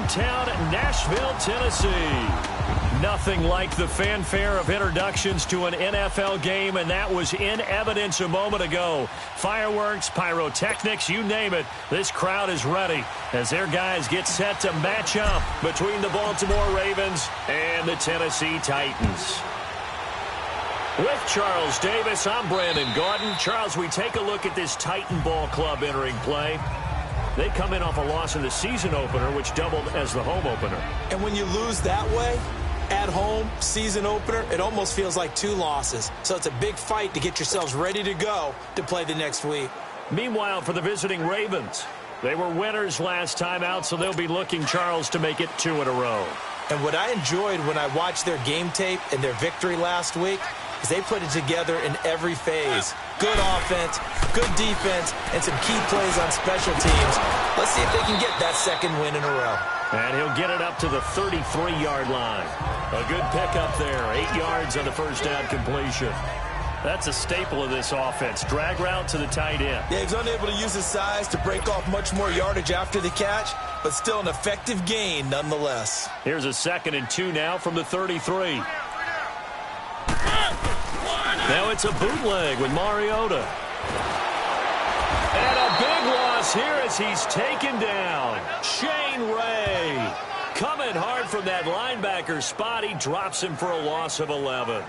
hometown, Nashville, Tennessee. Nothing like the fanfare of introductions to an NFL game, and that was in evidence a moment ago. Fireworks, pyrotechnics, you name it. This crowd is ready as their guys get set to match up between the Baltimore Ravens and the Tennessee Titans. With Charles Davis, I'm Brandon Gaudin. Charles, we take a look at this Titan Ball Club entering play. They come in off a loss in the season opener, which doubled as the home opener. And when you lose that way, at home, season opener, it almost feels like 2 losses. So it's a big fight to get yourselves ready to go to play the next week. Meanwhile, for the visiting Ravens, they were winners last time out, so they'll be looking, Charles, to make it 2 in a row. And what I enjoyed when I watched their game tape and their victory last week is they put it together in every phase. Good offense, good defense, and some key plays on special teams. Let's see if they can get that second win in a row. And he'll get it up to the 33-yard line. A good pickup there. 8 yards on the first down completion. That's a staple of this offense. Drag route to the tight end. Yeah, he's unable to use his size to break off much more yardage after the catch, but still an effective gain nonetheless. Here's a 2nd and 2 now from the 33. Now it's a bootleg with Mariota. And a big loss here as he's taken down. Shane Ray coming hard from that linebacker spot. He drops him for a loss of 11.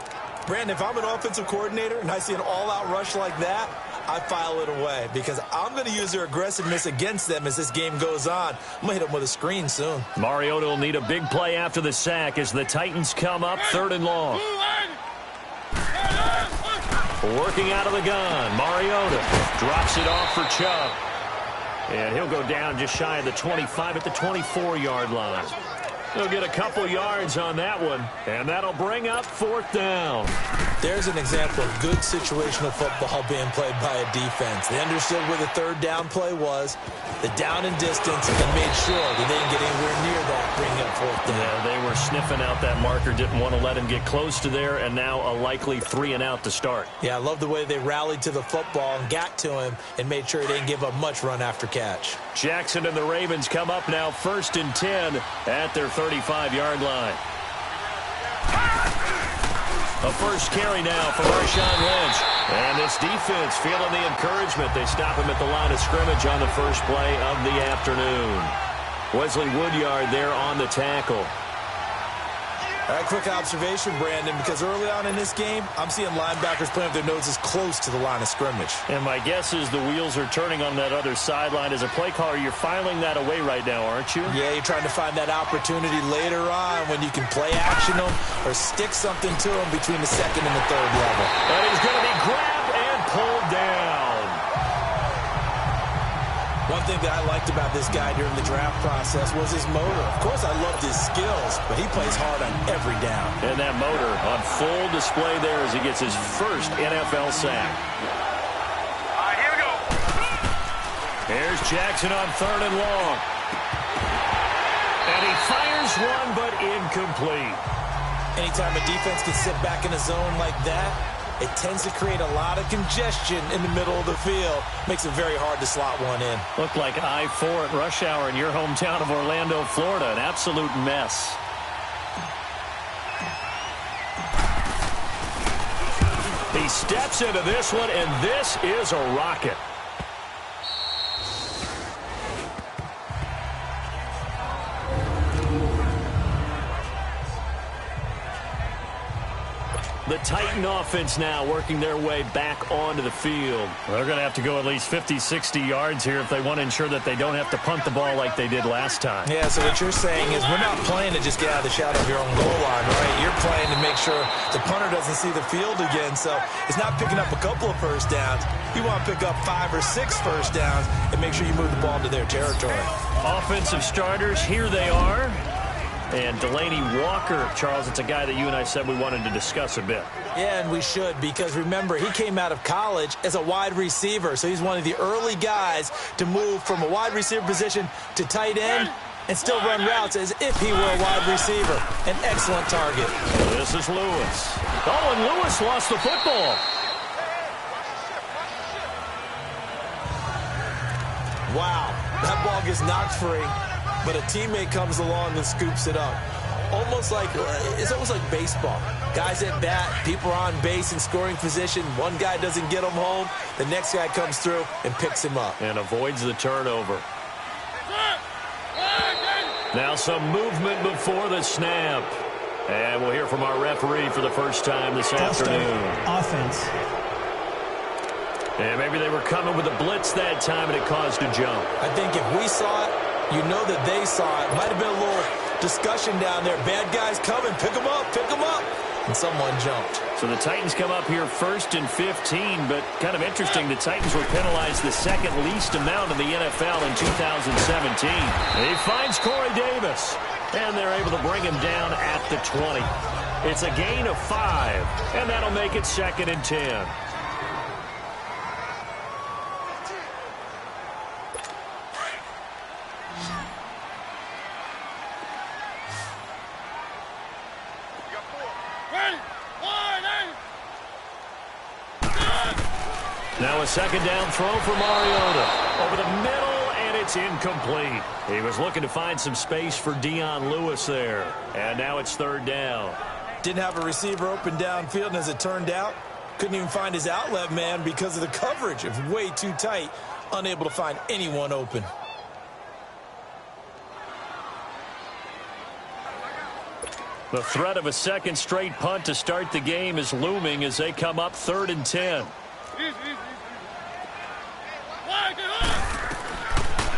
Brandon, if I'm an offensive coordinator and I see an all-out rush like that, I file it away because I'm going to use their aggressiveness against them as this game goes on. I'm going to hit them with a screen soon. Mariota will need a big play after the sack as the Titans come up 3rd and long. Working out of the gun, Mariota drops it off for Chubb. And he'll go down just shy of the 25 at the 24-yard line. He'll get a couple yards on that one, and that'll bring up 4th down. There's an example of good situational football being played by a defense. They understood where the 3rd down play was, the down and distance, and made sure that they didn't get anywhere near that, bringing up 4th down. Yeah, they were sniffing out that marker, didn't want to let him get close to there, and now a likely 3 and out to start. Yeah, I love the way they rallied to the football and got to him and made sure he didn't give up much run after catch. Jackson and the Ravens come up now 1st and 10 at their 35-yard line. A first carry now for Marshawn Lynch. And this defense feeling the encouragement. They stop him at the line of scrimmage on the first play of the afternoon. Wesley Woodyard there on the tackle. All right, quick observation, Brandon, because early on in this game, I'm seeing linebackers playing with their noses close to the line of scrimmage. And my guess is the wheels are turning on that other sideline. As a play caller, you're filing that away right now, aren't you? Yeah, you're trying to find that opportunity later on when you can play action them or stick something to them between the 2nd and the 3rd level. And he's going to be grabbed and pulled down. One thing that I liked about this guy during the draft process was his motor. Of course, I loved his skills, but he plays hard on every down. And that motor on full display there as he gets his first NFL sack. All right, here we go. Here's Jackson on 3rd and long. And he fires one, but incomplete. Anytime a defense can sit back in a zone like that, it tends to create a lot of congestion in the middle of the field. Makes it very hard to slot one in. Looked like I-4 at rush hour in your hometown of Orlando, Florida. An absolute mess. He steps into this one, and this is a rocket. The Titan offense now working their way back onto the field. They're going to have to go at least 50, 60 yards here if they want to ensure that they don't have to punt the ball like they did last time. Yeah, so what you're saying is we're not playing to just get out of the shadow of your own goal line, right? You're playing to make sure the punter doesn't see the field again. So it's not picking up a couple of first downs. You want to pick up 5 or 6 first downs and make sure you move the ball to their territory. Offensive starters, here they are. And Delaney Walker, Charles, it's a guy that you and I said we wanted to discuss a bit. Yeah, and we should, because remember, he came out of college as a wide receiver, so he's one of the early guys to move from a wide receiver position to tight end and still run routes as if he were a wide receiver. An excellent target. This is Lewis. Oh, and Lewis lost the football. Wow, that ball gets knocked free. but a teammate comes along and scoops it up. It's almost like baseball. Guys at bat, people are on base in scoring position. One guy doesn't get him home. The next guy comes through and picks him up. And avoids the turnover. Now some movement before the snap. And we'll hear from our referee for the first time this afternoon. Offense. And maybe they were coming with a blitz that time and it caused a jump. I think if we saw it, you know that they saw it. Might have been a little discussion down there. Bad guys coming. Pick them up. Pick them up. And someone jumped. So the Titans come up here 1st and 15, but kind of interesting, the Titans were penalized the second least amount in the NFL in 2017. He finds Corey Davis, and they're able to bring him down at the 20. It's a gain of 5, and that'll make it 2nd and 10. Now a 2nd down throw for Mariota. Over the middle, and it's incomplete. He was looking to find some space for Dion Lewis there. And now it's 3rd down. Didn't have a receiver open downfield, and as it turned out, couldn't even find his outlet man because of the coverage. It was way too tight, unable to find anyone open. The threat of a second straight punt to start the game is looming as they come up 3rd and 10.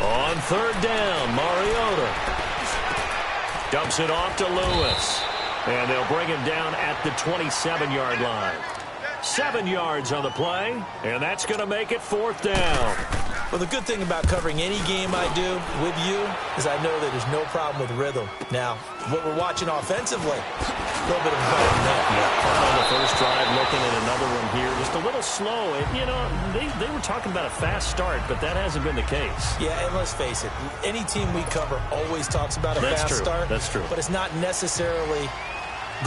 On 3rd down, Mariota dumps it off to Lewis. And they'll bring him down at the 27-yard line. 7 yards on the play, and that's going to make it 4th down. Well, the good thing about covering any game I do with you is I know that there's no problem with rhythm. Now, what we're watching offensively, a little bit of a better net. Yeah, on the first drive, looking at another one here, just a little slow. You know, they were talking about a fast start, but that hasn't been the case. Yeah, and let's face it, any team we cover always talks about a fast start. That's true. But it's not necessarily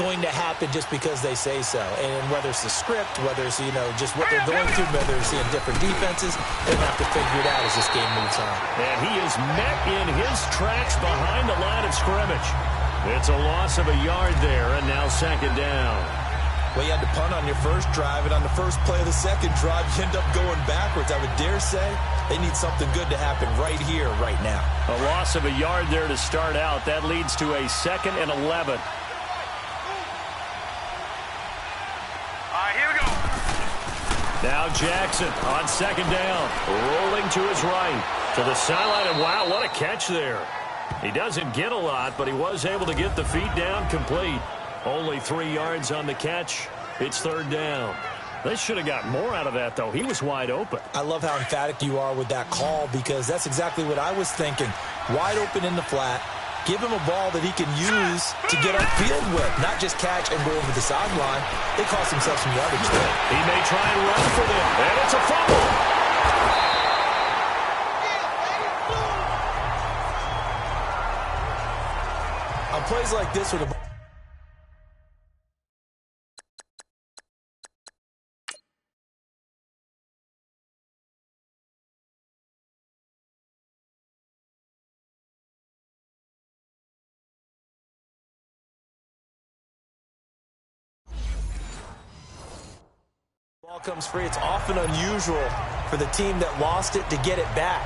going to happen just because they say so. And whether it's the script, whether it's, just what they're going through, whether they're seeing different defenses, they're going to have to figure it out as this game moves on. And he is met in his tracks behind the line of scrimmage. It's a loss of a yard there, and now 2nd down. Well, you had to punt on your first drive, and on the first play of the second drive, you end up going backwards. I would dare say they need something good to happen right here, right now. A loss of a yard there to start out. That leads to a 2nd and 11. Now Jackson on 2nd down, rolling to his right, to the sideline, and wow, what a catch there. He doesn't get a lot, but he was able to get the feet down complete. Only 3 yards on the catch. It's 3rd down. They should have got more out of that, though. He was wide open. I love how emphatic you are with that call because that's exactly what I was thinking. Wide open in the flat. Give him a ball that he can use to get upfield with, not just catch and go over the sideline. They cost themselves some yardage there. He may try and run for them, and it's a fumble. On plays like this with a ball comes free, it's often unusual for the team that lost it to get it back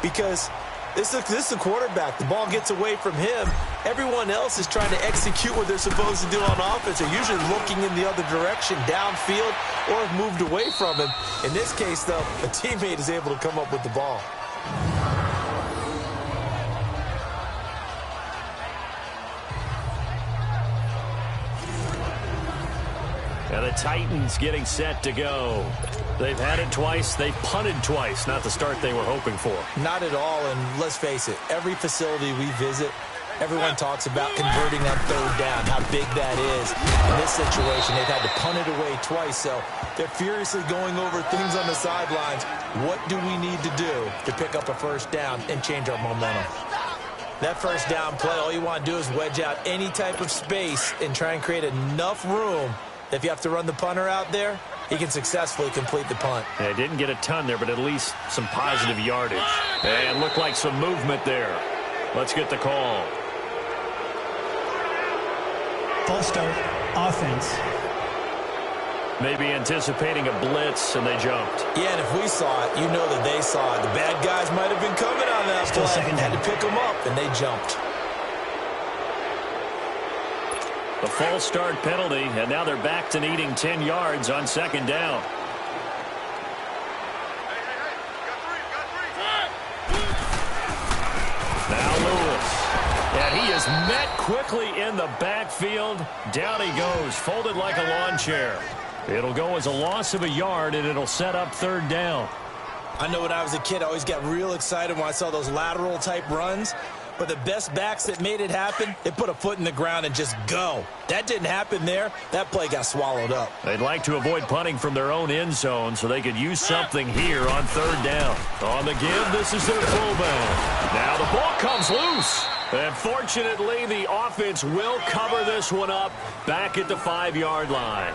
because this is the quarterback. The ball gets away from him. Everyone else is trying to execute what they're supposed to do on offense. They're usually looking in the other direction, downfield, or have moved away from him. In this case, though, a teammate is able to come up with the ball. And the Titans getting set to go. They've had it twice. They've punted twice. Not the start they were hoping for. Not at all, and let's face it, every facility we visit, everyone talks about converting on 3rd down, how big that is. In this situation, they've had to punt it away twice, so they're furiously going over things on the sidelines. What do we need to do to pick up a 1st down and change our momentum? That 1st down play, all you want to do is wedge out any type of space and try and create enough room. If you have to run the punter out there, he can successfully complete the punt. They didn't get a ton there, but at least some positive yardage. And looked like some movement there. Let's get the call. False start, offense. Maybe anticipating a blitz, and they jumped. Yeah, and if we saw it, you know that they saw it. The bad guys might have been coming on that Still play. second Had down. to pick them up, and they jumped. The false start penalty, and now they're back to needing 10 yards on second down. Now Lewis. And he is met quickly in the backfield. Down he goes, folded like a lawn chair. It'll go as a loss of a yard, and it'll set up third down. I know when I was a kid, I always got real excited when I saw those lateral-type runs. But the best backs that made it happen, they put a foot in the ground and just go. That didn't happen there. That play got swallowed up. They'd like to avoid punting from their own end zone so they could use something here on third down. On the give, this is their fullback. Now the ball comes loose. And fortunately, the offense will cover this one up back at the 5-yard line.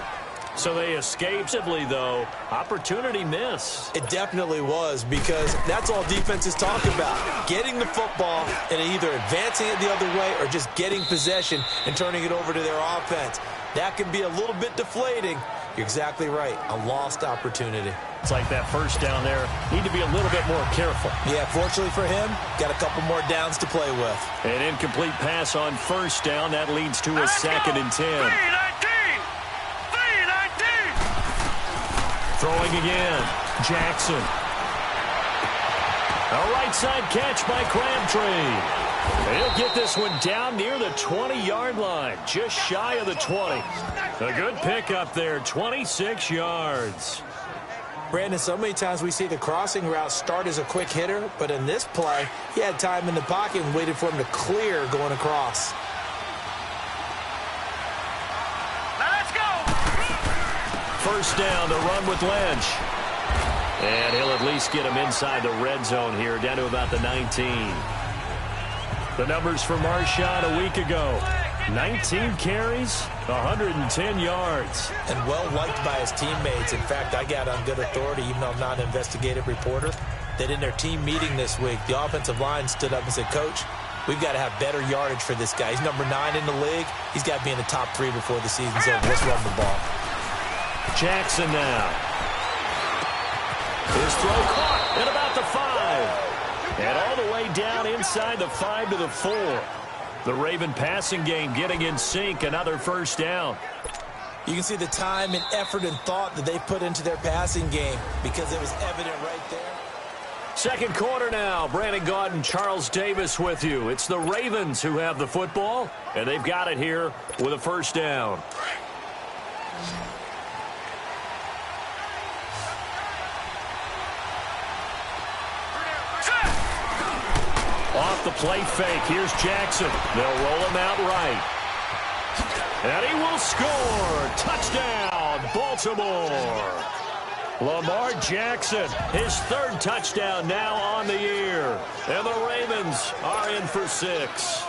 So they escape. Though, opportunity miss. It definitely was, because that's all defenses talk about. Getting the football and either advancing it the other way or just getting possession and turning it over to their offense. That can be a little bit deflating. You're exactly right. A lost opportunity. It's like that first down there. Need to be a little bit more careful. Yeah, fortunately for him, got a couple more downs to play with. An incomplete pass on first down. That leads to a second and 10. Throwing again. Jackson. A right side catch by Crabtree. He'll get this one down near the 20-yard line, just shy of the 20. A good pickup there, 26 yards. Brandon, so many times we see the crossing route start as a quick hitter, but in this play, he had time in the pocket and waited for him to clear going across. First down to run with Lynch. And he'll at least get him inside the red zone here, down to about the 19. The numbers for Marshawn a week ago. 19 carries, 110 yards. And well-liked by his teammates. In fact, I got on good authority, even though I'm not an investigative reporter, that in their team meeting this week, the offensive line stood up and said, Coach, we've got to have better yardage for this guy. He's number 9 in the league. He's got to be in the top 3 before the season's over. Let's run the ball. Jackson now. His throw caught at about the 5. And all the way down inside the 5 to the 4. The Raven passing game getting in sync. Another first down. You can see the time and effort and thought that they put into their passing game because it was evident right there. Second quarter now. Brandon Gaudin, Charles Davis with you. It's the Ravens who have the football, and they've got it here with a first down. Off the play fake. Here's Jackson. They'll roll him out right. And he will score. Touchdown, Baltimore. Lamar Jackson, his 3rd touchdown now on the year. And the Ravens are in for 6.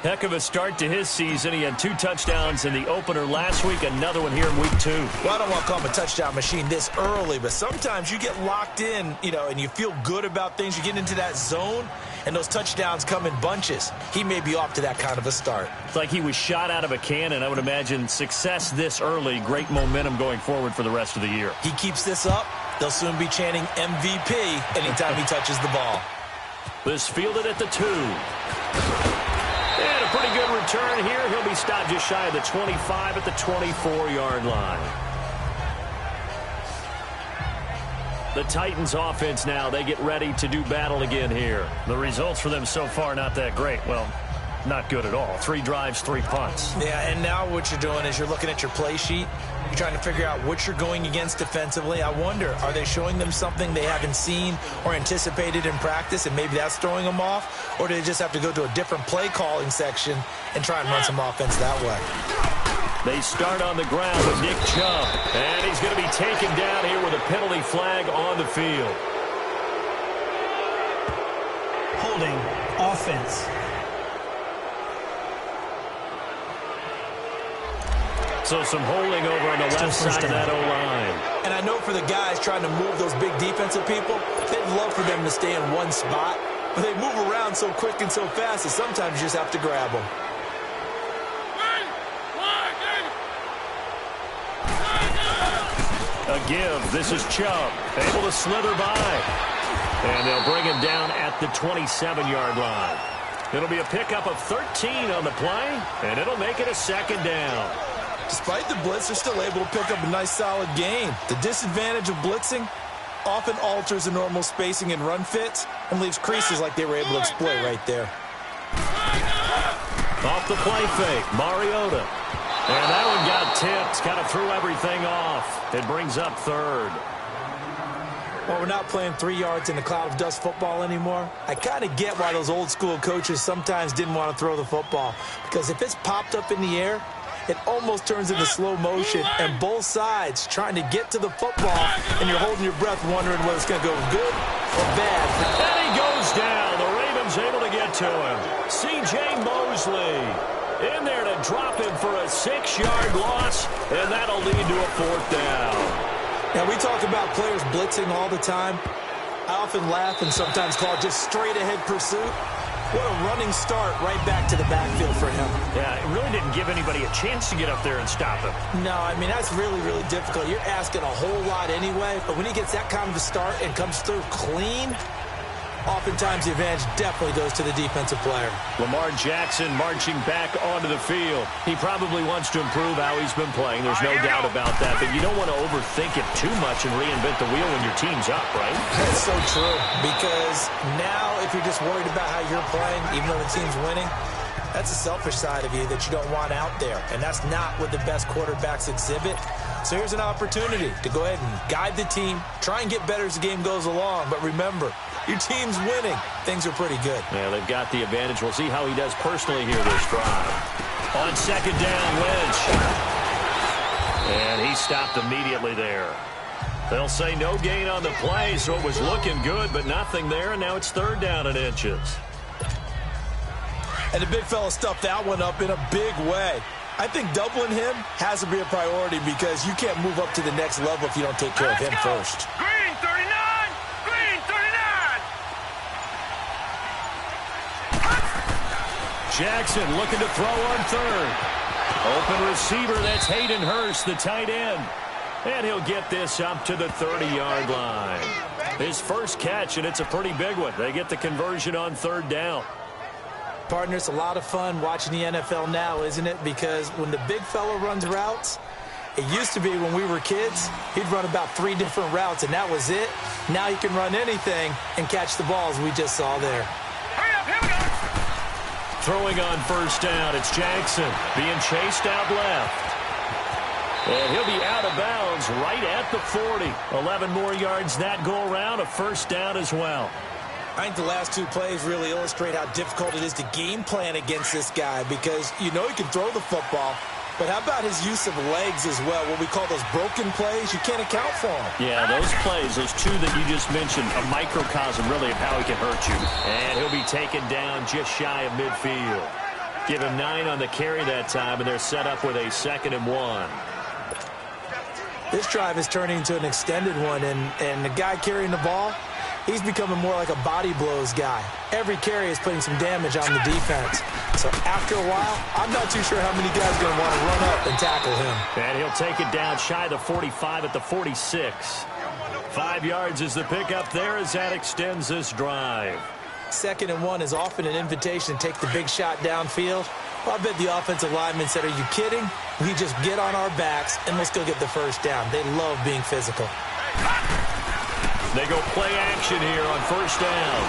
Heck of a start to his season. He had 2 touchdowns in the opener last week, another one here in week 2. Well, I don't want to call him a touchdown machine this early, but sometimes you get locked in, and you feel good about things. You get into that zone, and those touchdowns come in bunches. He may be off to that kind of a start. It's like he was shot out of a cannon. I would imagine success this early, great momentum going forward for the rest of the year. He keeps this up, they'll soon be chanting MVP anytime he touches the ball. This fielded at the 2. And a pretty good return here. He'll be stopped just shy of the 25 at the 24-yard line. The Titans offense now, they get ready to do battle again here. The results for them so far not that great. Well, not good at all. 3 drives, 3 punts. Yeah, and now what you're doing is you're looking at your play sheet. You're trying to figure out what you're going against defensively. I wonder, are they showing them something they haven't seen or anticipated in practice, and maybe that's throwing them off? Or do they just have to go to a different play calling section and try and run some offense that way? They start on the ground with Nick Chubb. And he's going to be taken down here with a penalty flag on the field. Holding, offense. So some holding over on the left side of that O-line. And I know for the guys trying to move those big defensive people, they'd love for them to stay in one spot. but they move around so quick and so fast that sometimes you just have to grab them. A give. This is Chubb, able to slither by. And they'll bring him down at the 27-yard line. It'll be a pickup of 13 on the play, and it'll make it a second down. Despite the blitz, they're still able to pick up a nice, solid gain. The disadvantage of blitzing often alters the normal spacing and run fits and leaves creases like they were able to exploit right there. Off the play fake, Mariota. And that one got tipped, kind of threw everything off. It brings up third. Well, we're not playing 3 yards in a cloud of dust football anymore. I kind of get why those old school coaches sometimes didn't want to throw the football. Because if it's popped up in the air, it almost turns into slow motion, and both sides trying to get to the football, and you're holding your breath wondering whether it's going to go good or bad. And he goes down. The Ravens able to get to him. C.J. Mosley in there to drop him for a 6-yard loss, and that'll lead to a 4th down. Now, we talk about players blitzing all the time. I often laugh and sometimes call it just straight-ahead pursuit. What a running start right back to the backfield for him. Yeah, it really didn't give anybody a chance to get up there and stop him. No, I mean, that's really, really difficult. You're asking a whole lot anyway, but when he gets that kind of a start and comes through clean, oftentimes the advantage definitely goes to the defensive player. Lamar Jackson marching back onto the field. He probably wants to improve how he's been playing. There's no doubt about that, but you don't want to overthink it too much and reinvent the wheel when your team's up, right? That's so true, because now if you're just worried about how you're playing, even though the team's winning, that's a selfish side of you that you don't want out there, and that's not what the best quarterbacks exhibit. So here's an opportunity to go ahead and guide the team, try and get better as the game goes along, but remember, your team's winning. Things are pretty good. Yeah, they've got the advantage. We'll see how he does personally here this drive. On 2nd down, Lynch. And he stopped immediately there. They'll say no gain on the play, so it was looking good, but nothing there, and now it's 3rd down and inches. And the big fella stuffed that one up in a big way. I think doubling him has to be a priority because you can't move up to the next level if you don't take care of him first. Green 39! Green 39! Jackson looking to throw on 3rd. Open receiver, that's Hayden Hurst, the tight end. And he'll get this up to the 30-yard line. His first catch, and it's a pretty big one. They get the conversion on 3rd down. Partner, it's a lot of fun watching the NFL now, isn't it? Because when the big fella runs routes, it used to be when we were kids, he'd run about 3 different routes, and that was it. Now he can run anything and catch the balls we just saw there. Hurry up, here we go! Throwing on 1st down, it's Jackson being chased out left. And he'll be out of bounds right at the 40. 11 more yards that go around, a 1st down as well. I think the last 2 plays really illustrate how difficult it is to game plan against this guy because you know he can throw the football, but how about his use of legs as well, what we call those broken plays? You can't account for them. Yeah, those plays, those 2 that you just mentioned, a microcosm really of how he can hurt you. And he'll be taken down just shy of midfield. Give him 9 on the carry that time, and they're set up with a 2nd and 1. This drive is turning into an extended one, and the guy carrying the ball, he's becoming more like a body blows guy. Every carry is putting some damage on the defense. So after a while, I'm not too sure how many guys are going to want to run up and tackle him. And he'll take it down shy of the 45 at the 46. 5 yards is the pickup there as that extends this drive. 2nd and 1 is often an invitation to take the big shot downfield. Well, I bet the offensive lineman said, are you kidding? We just get on our backs and let's go get the 1st down. They love being physical. They go play action here on 1st down.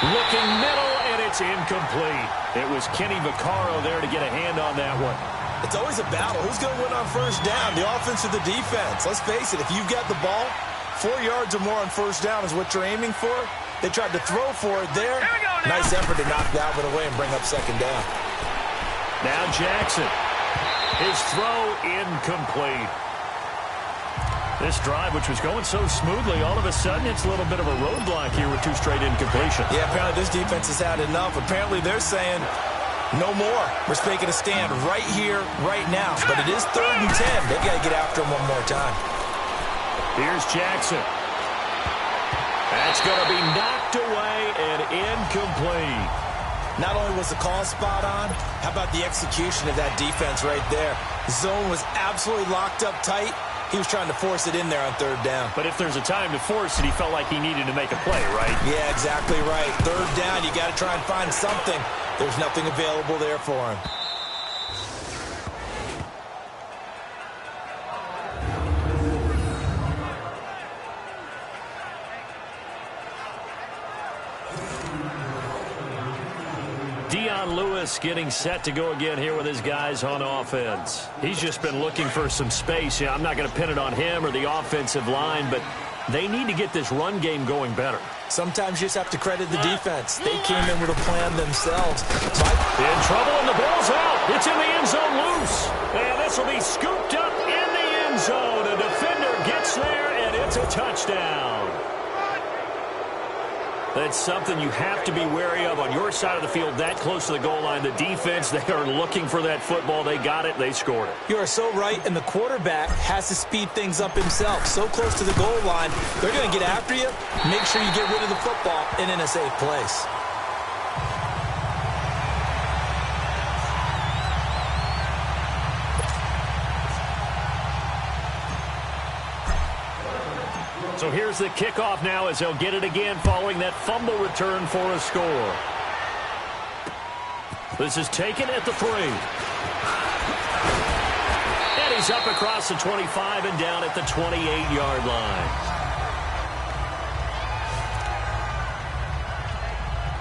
Looking middle, and it's incomplete. It was Kenny Vaccaro there to get a hand on that one. It's always a battle. Who's going to win on 1st down, the offense or the defense? Let's face it, if you've got the ball, 4 yards or more on 1st down is what you're aiming for. They tried to throw for it there. Nice effort to knock that one away and bring up 2nd down. Now Jackson. His throw incomplete. This drive, which was going so smoothly, all of a sudden it's a little bit of a roadblock here with 2 straight incompletions. Yeah, apparently this defense has had enough. Apparently they're saying no more. We're making a stand right here, right now. But it is 3rd and 10. They've got to get after him one more time. Here's Jackson. And That's going to be knocked away and incomplete. Not only was the call spot on, how about the execution of that defense right there? The zone was absolutely locked up tight. He was trying to force it in there on third down. But if there's a time to force it, he felt like he needed to make a play, right? Yeah, exactly right. Third down, you got to try and find something. There's nothing available there for him. Dion Lewis getting set to go again here with his guys on offense. He's just been looking for some space. Yeah, I'm not going to pin it on him or the offensive line, but they need to get this run game going better. Sometimes you just have to credit the defense. They came in with a plan themselves. In trouble, and the ball's out. It's in the end zone loose. And this will be scooped up in the end zone. A defender gets there, and it's a touchdown. That's something you have to be wary of on your side of the field, that close to the goal line. The defense, they are looking for that football. They got it. They scored it. You are so right, and the quarterback has to speed things up himself. So close to the goal line, they're going to get after you. Make sure you get rid of the football and in a safe place. So here's the kickoff now as they'll get it again following that fumble return for a score. This is taken at the 3. And he's up across the 25 and down at the 28-yard line.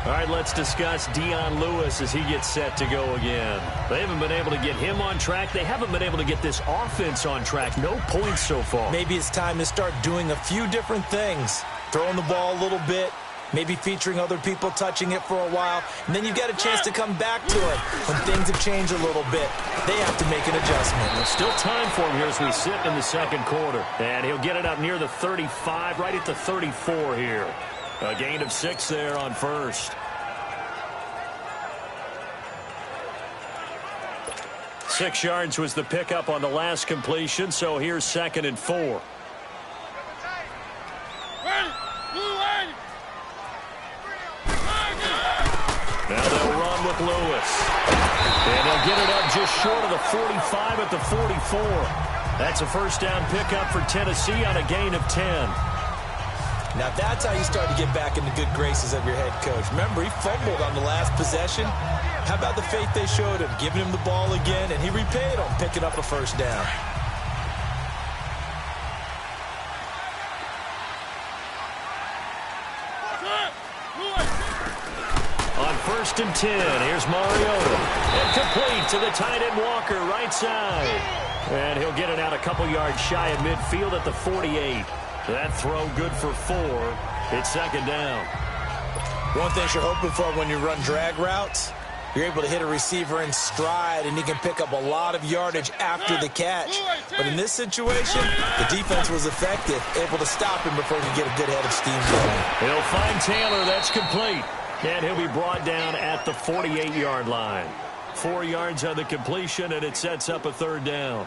All right, let's discuss Dion Lewis as he gets set to go again. They haven't been able to get him on track. They haven't been able to get this offense on track. No points so far. Maybe it's time to start doing a few different things. Throwing the ball a little bit, maybe featuring other people touching it for a while, and then you've got a chance to come back to it when things have changed a little bit. They have to make an adjustment. There's still time for him here as we sit in the second quarter. And he'll get it up near the 35, right at the 34 here. A gain of 6 there on first. 6 yards was the pickup on the last completion, so here's 2nd and 4. Now they'll run with Lewis. And they'll get it up just short of the 45 at the 44. That's a first down pickup for Tennessee on a gain of 10. Now that's how you start to get back in the good graces of your head coach. Remember, he fumbled on the last possession. How about the faith they showed him, giving him the ball again, and he repaid them, picking up a first down. On 1st and 10, here's Mariota. And complete to the tight end Walker, right side. And he'll get it out a couple yards shy of midfield at the 48. That throw good for 4. It's 2nd down. One thing you're hoping for when you run drag routes, you're able to hit a receiver in stride, and he can pick up a lot of yardage after the catch. But in this situation, the defense was effective, able to stop him before he could get a good head of steam going. He'll find Taylor. That's complete. And he'll be brought down at the 48-yard line. 4 yards on the completion, and it sets up a 3rd down.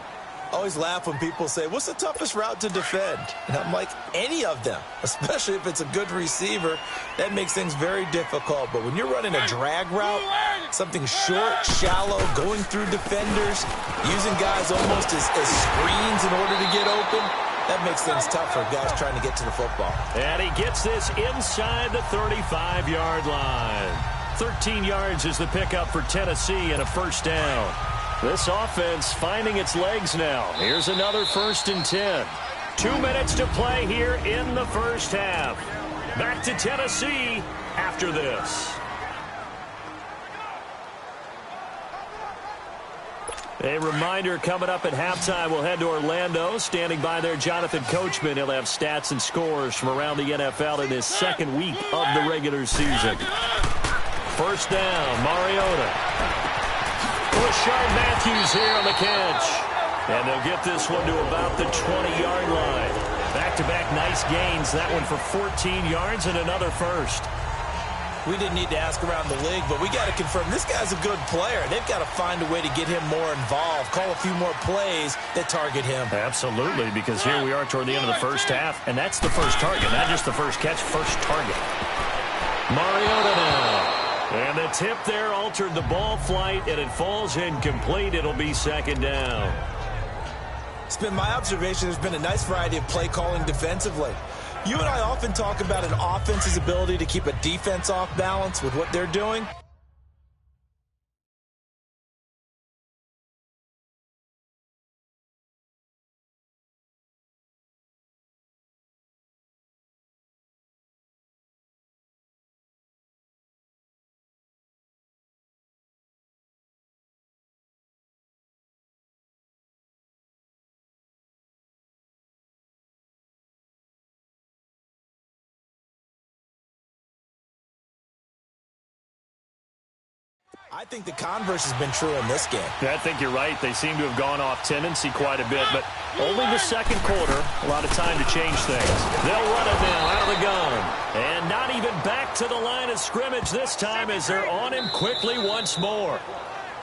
I always laugh when people say, what's the toughest route to defend? And I'm like, any of them, especially if it's a good receiver. That makes things very difficult. But when you're running a drag route, something short, shallow, going through defenders, using guys almost as screens in order to get open, that makes things tough for guys trying to get to the football. And he gets this inside the 35-yard line. 13 yards is the pickup for Tennessee and a first down. This offense finding its legs now. Here's another 1st and 10. 2 minutes to play here in the first half. Back to Tennessee after this. A reminder coming up at halftime, we'll head to Orlando. Standing by there, Jonathan Coachman. He'll have stats and scores from around the NFL in his 2nd week of the regular season. First down, Mariota. Rashard Matthews here on the catch. And they'll get this one to about the 20-yard line. Back-to-back nice gains. That one for 14 yards and another first. We didn't need to ask around the league, but we got to confirm this guy's a good player. They've got to find a way to get him more involved, call a few more plays that target him. Absolutely, because here we are toward the end of the first half, and that's the first target, not just the first catch, first target. Mariota now. And the tip there altered the ball flight, and it falls incomplete. It'll be second down. It's been my observation there's been a nice variety of play calling defensively. You and I often talk about an offense's ability to keep a defense off balance with what they're doing. I think the converse has been true in this game. I think you're right. They seem to have gone off tendency quite a bit, but only the second quarter. A lot of time to change things. They'll run it now out of the gun. And not even back to the line of scrimmage this time as they're on him quickly once more.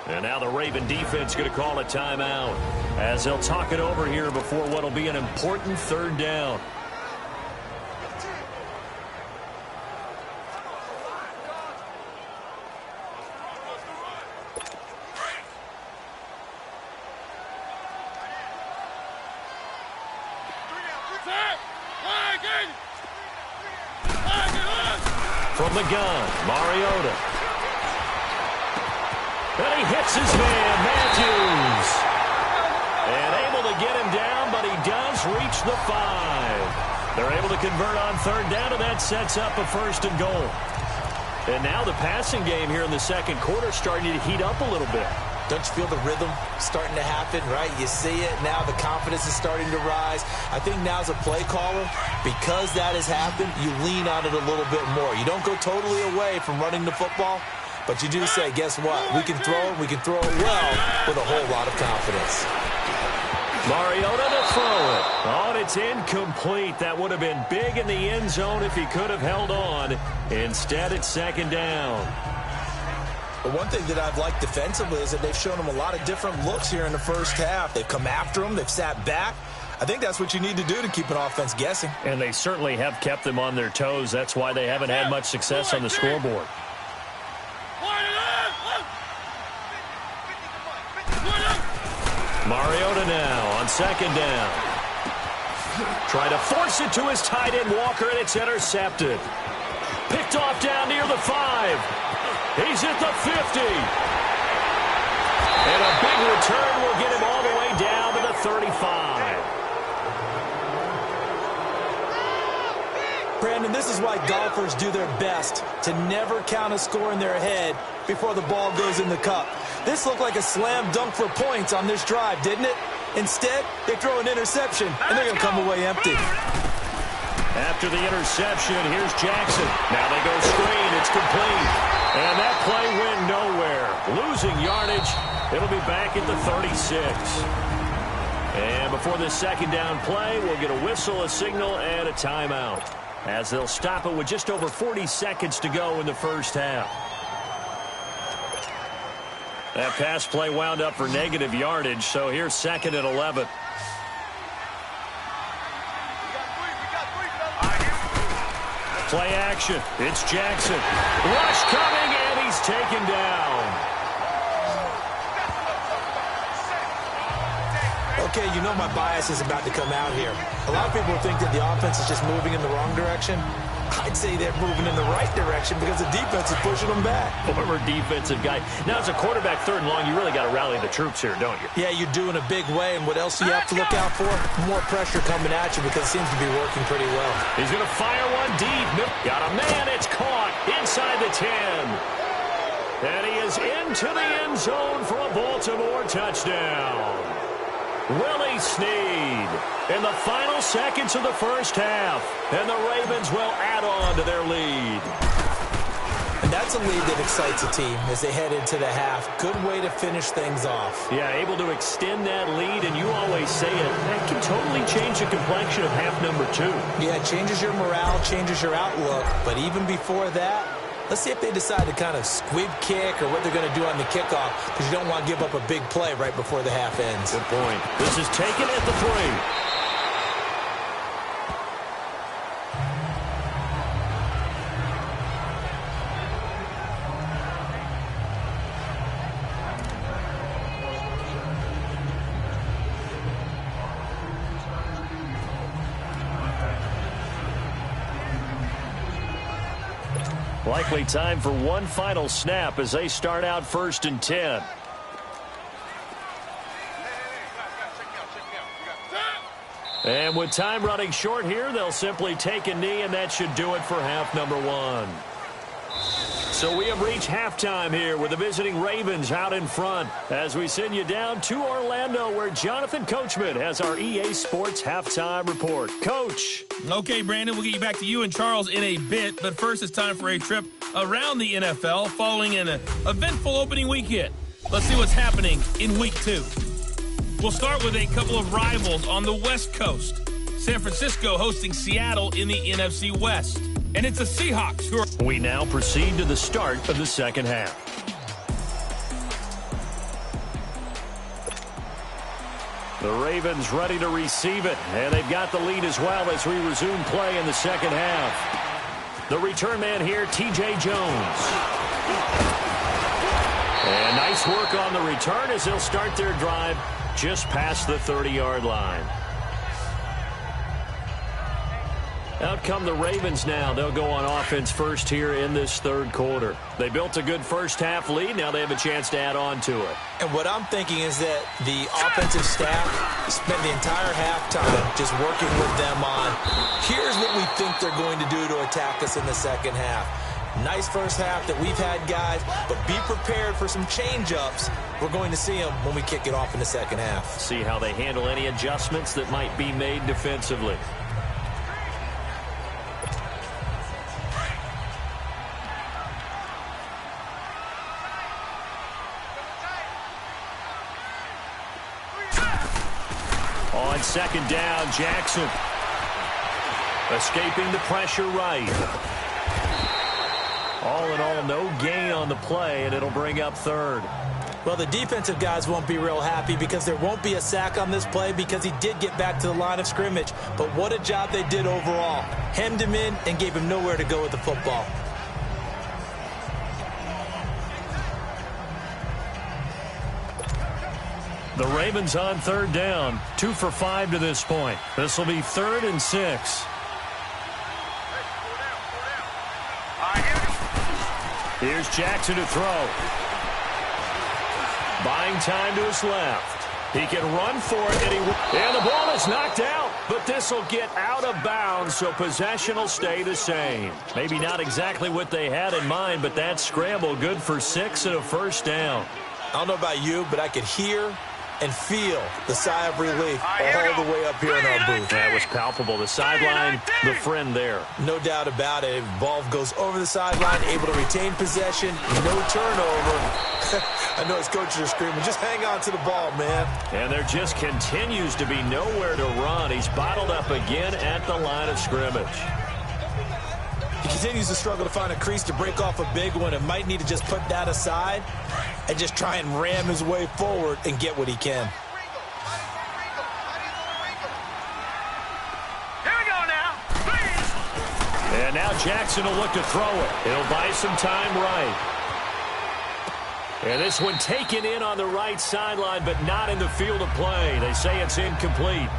And now the Raven defense going to call a timeout as they'll talk it over here before what will be an important third down. From the gun, Mariota. And he hits his man, Matthews. And able to get him down, but he does reach the 5. They're able to convert on third down, and that sets up a 1st and goal. And now the passing game here in the second quarter starting to heat up a little bit. Don't you feel the rhythm starting to happen, right? You see it. Now the confidence is starting to rise. I think now as a play caller, because that has happened, you lean on it a little bit more. You don't go totally away from running the football, but you do say, guess what? We can throw it. We can throw it well with a whole lot of confidence. Mariota to throw it. Oh, and it's incomplete. That would have been big in the end zone if he could have held on. Instead, it's second down. But one thing that I've liked defensively is that they've shown him a lot of different looks here in the first half. They've come after him. They've sat back. I think that's what you need to do to keep an offense guessing. And they certainly have kept them on their toes. That's why they haven't had much success on the scoreboard. Mariota now on second down. Trying to force it to his tight end, Walker, and it's intercepted. Picked off down near the 5. He's at the 50. And a big return will get him all the way down to the 35. Brandon, this is why golfers do their best to never count a score in their head before the ball goes in the cup. This looked like a slam dunk for points on this drive, didn't it? Instead, they throw an interception, and they're going to come away empty. After the interception, here's Jackson. Now they go screen. It's complete. And that play went nowhere. Losing yardage. It'll be back at the 36. And before this second down play, we'll get a whistle, a signal, and a timeout, as they'll stop it with just over 40 seconds to go in the first half. That pass play wound up for negative yardage, so here's second and 11. Play action. It's Jackson. Rush coming, and he's taken down. Okay, you know my bias is about to come out here. A lot of people think that the offense is just moving in the wrong direction. I'd say they're moving in the right direction because the defense is pushing them back. Former defensive guy. Now, as a quarterback, third and long, you really got to rally the troops here, don't you? Yeah, you do in a big way. And what else do you have to look out for? More pressure coming at you because it seems to be working pretty well. He's going to fire one deep. Got a man. It's caught inside the 10. And he is into the end zone for a Baltimore touchdown. Willie Snead in the final seconds of the first half. And the Ravens will add on to their lead. And that's a lead that excites a team as they head into the half. Good way to finish things off. Yeah, able to extend that lead, and you always say it, that can totally change the complexion of half number 2. Yeah, it changes your morale, changes your outlook. But even before that, Let's see if they decide to kind of squib kick or what they're going to do on the kickoff, because you don't want to give up a big play right before the half ends. Good point. This is taken at the 3. Likely time for one final snap as they start out 1st and 10. And with time running short here, they'll simply take a knee, and that should do it for half number 1. So we have reached halftime here with the visiting Ravens out in front as we send you down to Orlando, where Jonathan Coachman has our EA Sports halftime report. Coach. Okay, Brandon, we'll get you back to you and Charles in a bit, but first it's time for a trip around the NFL following an eventful opening weekend. Let's see what's happening in Week 2. We'll start with a couple of rivals on the West Coast. San Francisco hosting Seattle in the NFC West. And it's the Seahawks who are... We now proceed to the start of the second half. The Ravens ready to receive it, and they've got the lead as well as we resume play in the second half. The return man here, T.J. Jones. And nice work on the return as they'll start their drive just past the 30-yard line. Out come the Ravens now. They'll go on offense first here in this third quarter. They built a good first-half lead. Now they have a chance to add on to it. And what I'm thinking is that the offensive staff spent the entire halftime just working with them on, here's what we think they're going to do to attack us in the second half. Nice first half that we've had, guys, but be prepared for some change-ups. We're going to see them when we kick it off in the second half. See how they handle any adjustments that might be made defensively. On second down, Jackson escaping the pressure right. All in all, no gain on the play, and it'll bring up third. Well, the defensive guys won't be real happy because there won't be a sack on this play because he did get back to the line of scrimmage. But what a job they did overall. Hemmed him in and gave him nowhere to go with the football. The Ravens on third down, 2 for 5 to this point. This will be 3rd and 6. Here's Jackson to throw. Buying time to his left. He can run for it, and the ball is knocked out. But this will get out of bounds, so possession will stay the same. Maybe not exactly what they had in mind, but that scramble good for 6 and a first down. I don't know about you, but I could hear and feel the sigh of relief all the way up here in our booth. That was palpable. The sideline, the friend there. No doubt about it. Ball goes over the sideline, able to retain possession, no turnover. I know his coaches are screaming, just hang on to the ball, man. And there just continues to be nowhere to run. He's bottled up again at the line of scrimmage. He continues to struggle to find a crease to break off a big one and might need to just put that aside and just try and ram his way forward and get what he can. Here we go now. Please. And now Jackson will look to throw it. It'll buy some time right. And this one taken in on the right sideline, but not in the field of play. They say it's incomplete.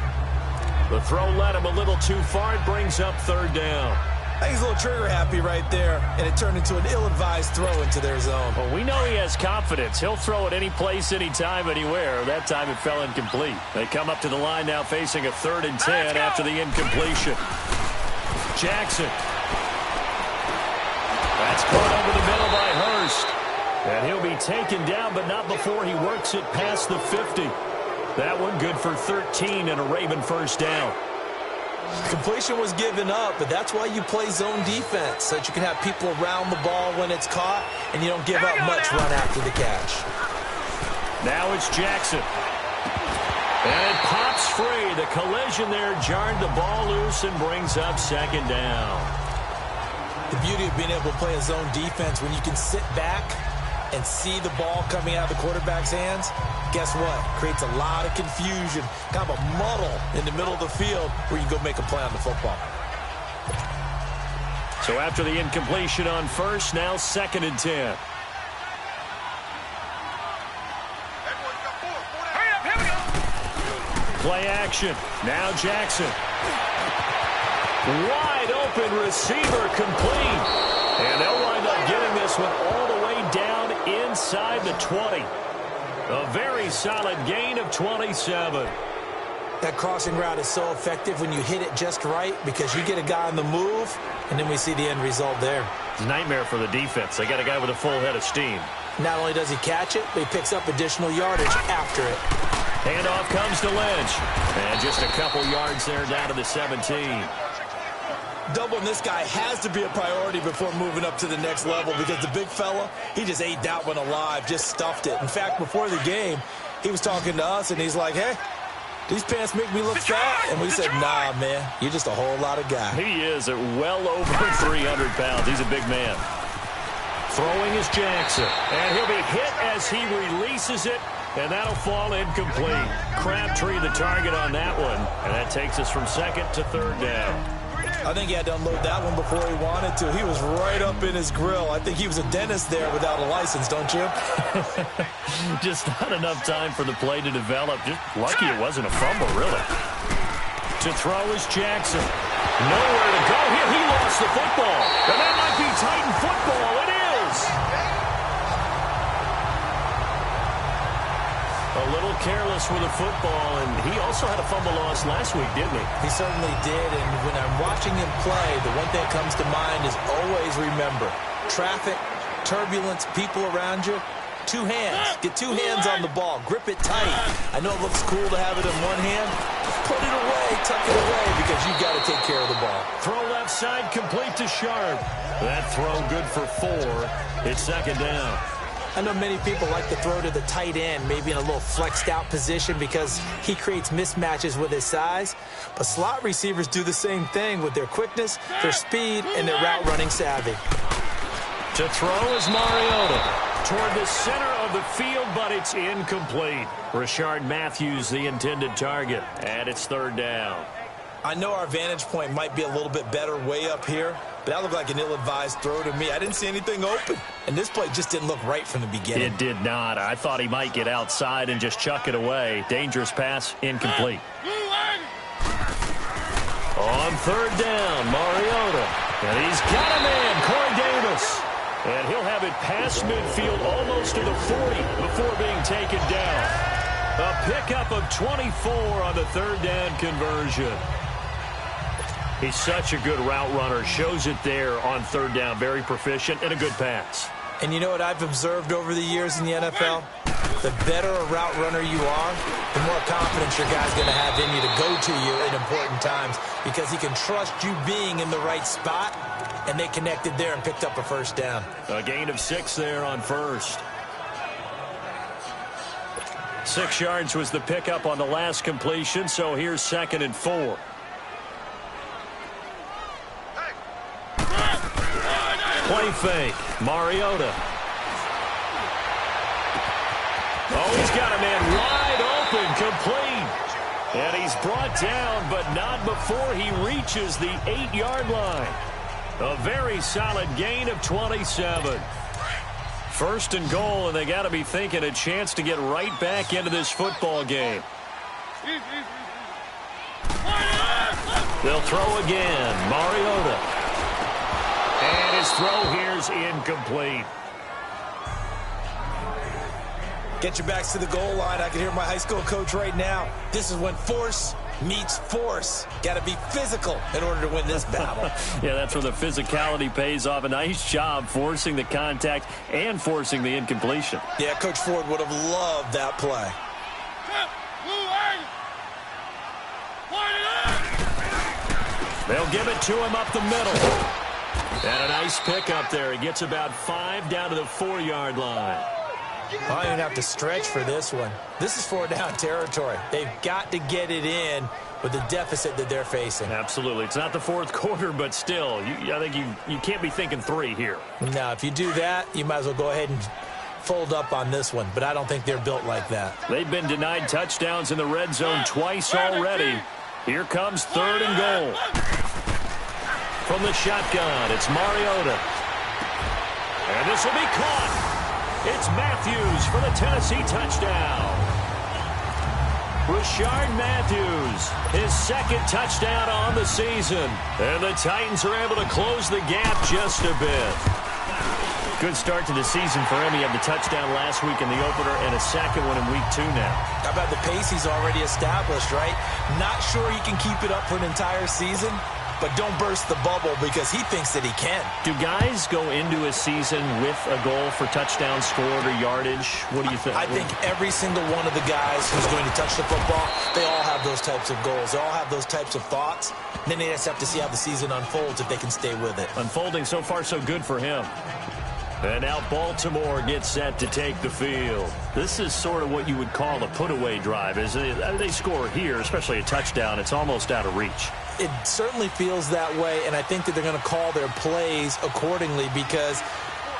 The throw led him a little too far. It brings up third down. I think he's a little trigger happy right there, and it turned into an ill-advised throw into their zone. Well, we know he has confidence. He'll throw it any place, anytime, anywhere. That time it fell incomplete. They come up to the line now facing a 3rd and 10 after the incompletion. Jackson. That's caught over the middle by Hurst. And he'll be taken down, but not before he works it past the 50. That one good for 13 and a Raven first down. Completion was given up, but that's why you play zone defense, so that you can have people around the ball when it's caught, and you don't give up much run after the catch. Now it's Jackson. And it pops free. The collision there jarred the ball loose and brings up second down. The beauty of being able to play a zone defense when you can sit back and see the ball coming out of the quarterback's hands, guess what? Creates a lot of confusion, kind of a muddle in the middle of the field where you can go make a play on the football. So after the incompletion on first, now 2nd and 10. Play action. Now Jackson. Wide open receiver complete. And they'll wind up getting this one all the way down inside the 20. A very solid gain of 27. That crossing route is so effective when you hit it just right because you get a guy on the move, and then we see the end result there. It's a nightmare for the defense. They got a guy with a full head of steam. Not only does he catch it, but he picks up additional yardage after it. Handoff comes to Lynch. And just a couple yards there down to the 17. Doubling this guy has to be a priority before moving up to the next level because the big fella, he just ate that one alive, just stuffed it. In fact, before the game, he was talking to us, and he's like, hey, these pants make me look fat. And we said, nah, man, you're just a whole lot of guy. He is at well over 300 pounds. He's a big man. Throwing is Jackson. And he'll be hit as he releases it. And that'll fall incomplete. Crabtree the target on that one. And that takes us from 2nd to 3rd down. I think he had to unload that one before he wanted to. He was right up in his grill. I think he was a dentist there without a license, don't you? Just not enough time for the play to develop. Just lucky it wasn't a fumble, really. To throw is Jackson. Nowhere to go here. He lost the football. And that might be Titan football. It is. A little careless with the football, and he also had a fumble loss last week, didn't he? He certainly did, and when I'm watching him play, the one thing that comes to mind is always remember, traffic, turbulence, people around you, 2 hands. Get 2 hands on the ball. Grip it tight. I know it looks cool to have it in one hand. Put it away, tuck it away, because you've got to take care of the ball. Throw left side, complete to Sharp. That throw good for 4. It's 2nd down. I know many people like to throw to the tight end, maybe in a little flexed out position because he creates mismatches with his size. But slot receivers do the same thing with their quickness, their speed, and their route running savvy. To throw is Mariota. Toward the center of the field, but it's incomplete. Rashard Matthews, the intended target, and it's 3rd down. I know our vantage point might be a little bit better way up here, but that looked like an ill-advised throw to me. I didn't see anything open, and this play just didn't look right from the beginning. It did not. I thought he might get outside and just chuck it away. Dangerous pass, incomplete. On 3rd down, Mariota. And he's got a man, Corey Davis. And he'll have it past midfield almost to the 40 before being taken down. A pickup of 24 on the 3rd down conversion. He's such a good route runner. Shows it there on 3rd down. Very proficient and a good pass. And you know what I've observed over the years in the NFL? The better a route runner you are, the more confidence your guy's going to have in you to go to you at important times because he can trust you being in the right spot, and they connected there and picked up a 1st down. A gain of 6 there on 1st. 6 yards was the pickup on the last completion, so here's 2nd and 4. Play fake. Mariota. Oh, he's got a man wide open, complete. And he's brought down, but not before he reaches the 8-yard line. A very solid gain of 27. 1st and goal, and they got to be thinking a chance to get right back into this football game. They'll throw again. Mariota. And his throw here's incomplete. Get your backs to the goal line. I can hear my high school coach right now. This is when force meets force. Got to be physical in order to win this battle. Yeah, that's where the physicality pays off. A nice job forcing the contact and forcing the incompletion. Yeah, Coach Ford would have loved that play. They'll give it to him up the middle. And a nice pickup there. He gets about 5 down to the 4-yard line. I don't even have to stretch for this one. This is 4-down territory. They've got to get it in with the deficit that they're facing. Absolutely. It's not the fourth quarter, but still, I think you can't be thinking 3 here. Now, if you do that, you might as well go ahead and fold up on this one, but I don't think they're built like that. They've been denied touchdowns in the red zone twice already. Here comes 3rd and goal. From the shotgun, it's Mariota. And this will be caught. It's Matthews for the Tennessee touchdown. Rashard Matthews, his 2nd touchdown on the season. And the Titans are able to close the gap just a bit. Good start to the season for him. He had the touchdown last week in the opener and a 2nd one in week 2 now. How about the pace he's already established, right? Not sure he can keep it up for an entire season, but don't burst the bubble because he thinks that he can. Do guys go into a season with a goal for touchdown scored or yardage? What do you think? I think every single one of the guys who's going to touch the football, they all have those types of goals. They all have those types of thoughts. And then they just have to see how the season unfolds if they can stay with it. Unfolding so far so good for him. And now Baltimore gets set to take the field. This is sort of what you would call a put-away drive. They score here, especially a touchdown, it's almost out of reach. It certainly feels that way, and I think that they're going to call their plays accordingly because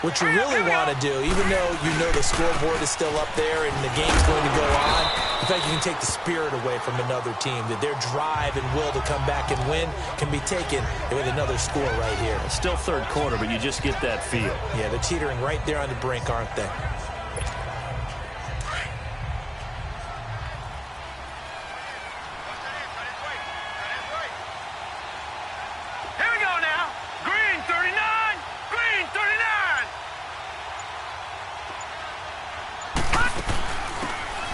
what you really want to do, even though you know the scoreboard is still up there and the game's going to go on, in fact, you can take the spirit away from another team, that their drive and will to come back and win can be taken with another score right here. It's still 3rd quarter, but you just get that feel. Yeah, they're teetering right there on the brink, aren't they?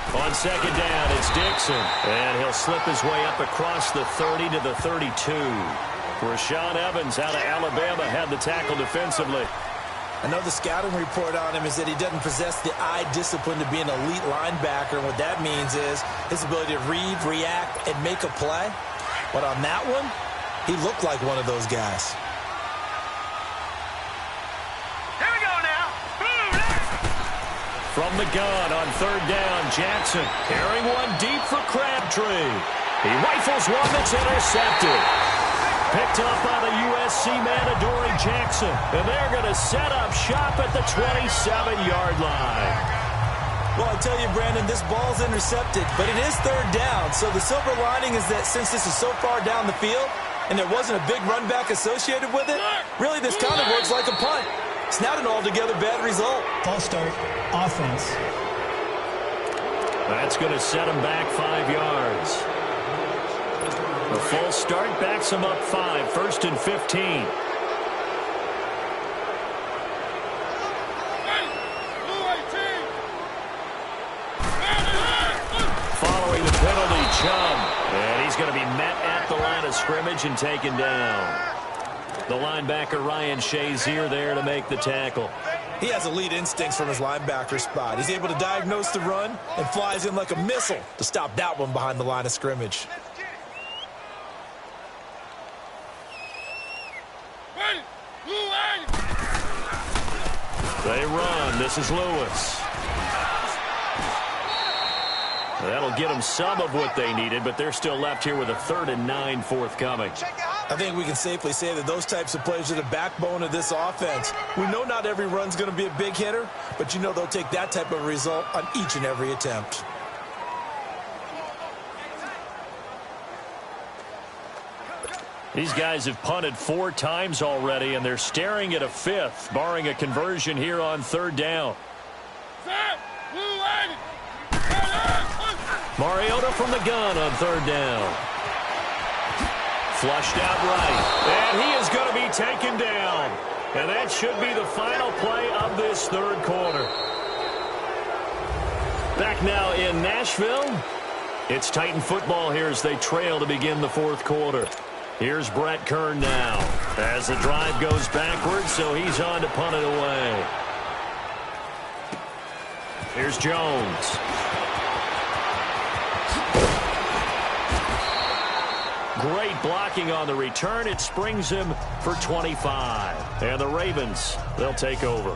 On 2nd down, it's Dixon. And he'll slip his way up across the 30 to the 32. Rashaan Evans out of Alabama had the tackle defensively. I know the scouting report on him is that he doesn't possess the eye discipline to be an elite linebacker. And what that means is his ability to read, react, and make a play. But on that one, he looked like one of those guys. From the gun on 3rd down, Jackson carrying one deep for Crabtree. He rifles one that's intercepted. Picked up by the USC man, Adoree Jackson. And they're going to set up shop at the 27-yard line. Well, I tell you, Brandon, this ball's intercepted, but it is 3rd down. So the silver lining is that since this is so far down the field and there wasn't a big run back associated with it, really this kind of works like a punt. It's not an altogether bad result. False start, offense. That's going to set him back 5 yards. The false start backs him up 5, 1st and 15. Following the penalty, Chubb. And he's going to be met at the line of scrimmage and taken down. The linebacker, Ryan Shazier, there to make the tackle. He has elite instincts from his linebacker spot. He's able to diagnose the run and flies in like a missile to stop that one behind the line of scrimmage. They run. This is Lewis. That'll get them some of what they needed, but they're still left here with a 3rd and 9 forthcoming. I think we can safely say that those types of plays are the backbone of this offense. We know not every run's going to be a big hitter, but you know they'll take that type of result on each and every attempt. These guys have punted 4 times already, and they're staring at a 5th, barring a conversion here on 3rd down. Mariota from the gun on 3rd down. Flushed out right. And he is going to be taken down. And that should be the final play of this 3rd quarter. Back now in Nashville. It's Titan football here as they trail to begin the 4th quarter. Here's Brett Kern now. As the drive goes backwards, so he's on to punt it away. Here's Jones. Great blocking on the return. It springs him for 25. And the Ravens, they'll take over.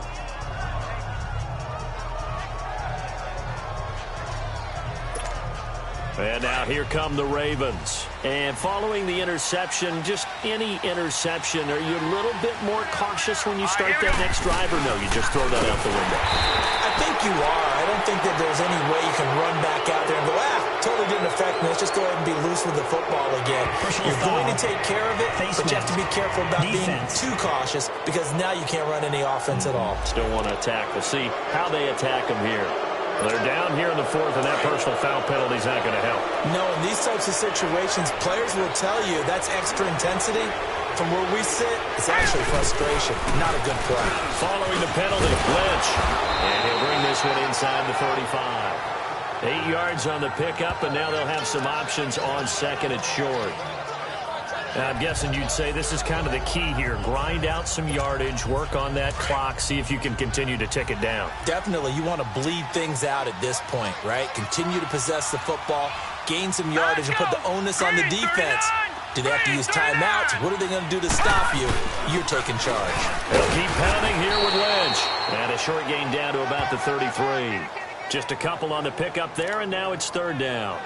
And now here come the Ravens. And following the interception, just any interception, are you a little bit more cautious when you start that next drive, or no, you just throw that out the window? I think you are. I don't think that there's any way you can run back out there and go, totally didn't affect me. Let's just go ahead and be loose with the football again. You're going to take care of it, but you have to be careful about being too cautious because now you can't run any offense at all. Still want to attack. We'll see how they attack them here. They're down here in the fourth, and that personal foul penalty is not going to help. No, in these types of situations, players will tell you that's extra intensity. From where we sit, it's actually frustration, not a good play. Following the penalty, Lynch. And he'll bring this one inside the 35. 8 yards on the pickup, and now they'll have some options on second and short. Now, I'm guessing you'd say this is kind of the key here. Grind out some yardage, work on that clock, see if you can continue to tick it down. Definitely. You want to bleed things out at this point, right? Continue to possess the football, gain some yardage, and put the onus on the defense. Do they have to use timeouts? What are they going to do to stop you? You're taking charge. They'll keep pounding here with Lynch. And a short gain down to about the 33. Just a couple on the pickup there, and now it's third down.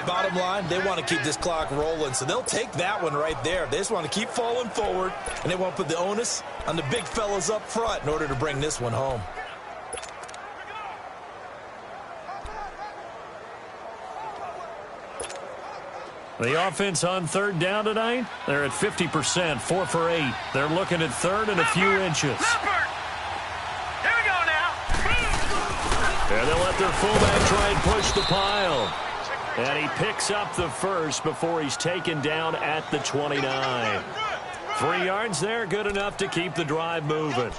Bottom line, they want to keep this clock rolling, so they'll take that one right there. They just want to keep falling forward, and they want to put the onus on the big fellas up front in order to bring this one home. The offense on third down tonight, they're at 50%, 4 for 8. They're looking at third and a few inches. Here we go now. And they'll let their fullback try and push the pile. And he picks up the first before he's taken down at the 29. 3 yards there, good enough to keep the drive moving.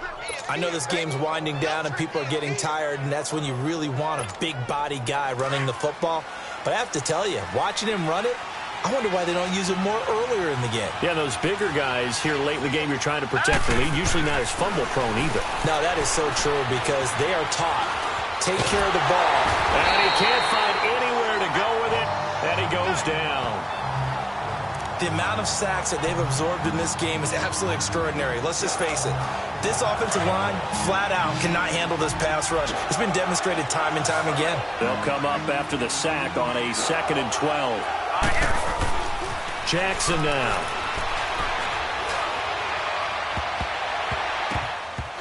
I know this game's winding down and people are getting tired, and that's when you really want a big body guy running the football. But I have to tell you, watching him run it, I wonder why they don't use it more earlier in the game. Yeah, those bigger guys here late in the game, you're trying to protect the lead, usually not as fumble prone either. No, that is so true because they are taught. Take care of the ball. And he can't find anywhere to go with it, and he goes down. The amount of sacks that they've absorbed in this game is absolutely extraordinary. Let's just face it. This offensive line, flat out, cannot handle this pass rush. It's been demonstrated time and time again. They'll come up after the sack on a 2nd and 12. Jackson now.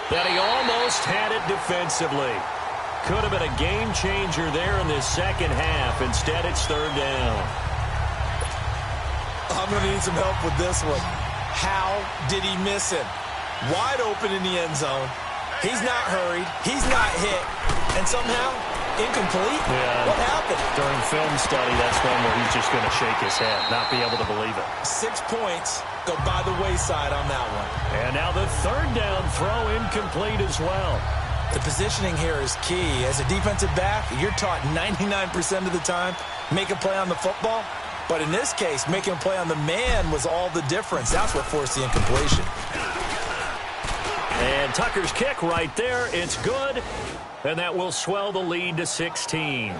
That he almost had it defensively. Could have been a game changer there in this second half. Instead, it's third down. I'm going to need some help with this one. How did he miss him? Wide open in the end zone. He's not hurried. He's not hit. And somehow, incomplete? Yeah. What happened? During film study, that's one where he's just going to shake his head, not be able to believe it. 6 points go by the wayside on that one. And now the third down throw incomplete as well. The positioning here is key. As a defensive back, you're taught 99% of the time, make a play on the football. But in this case, making a play on the man was all the difference. That's what forced the incompletion. And Tucker's kick right there. It's good. And that will swell the lead to 16.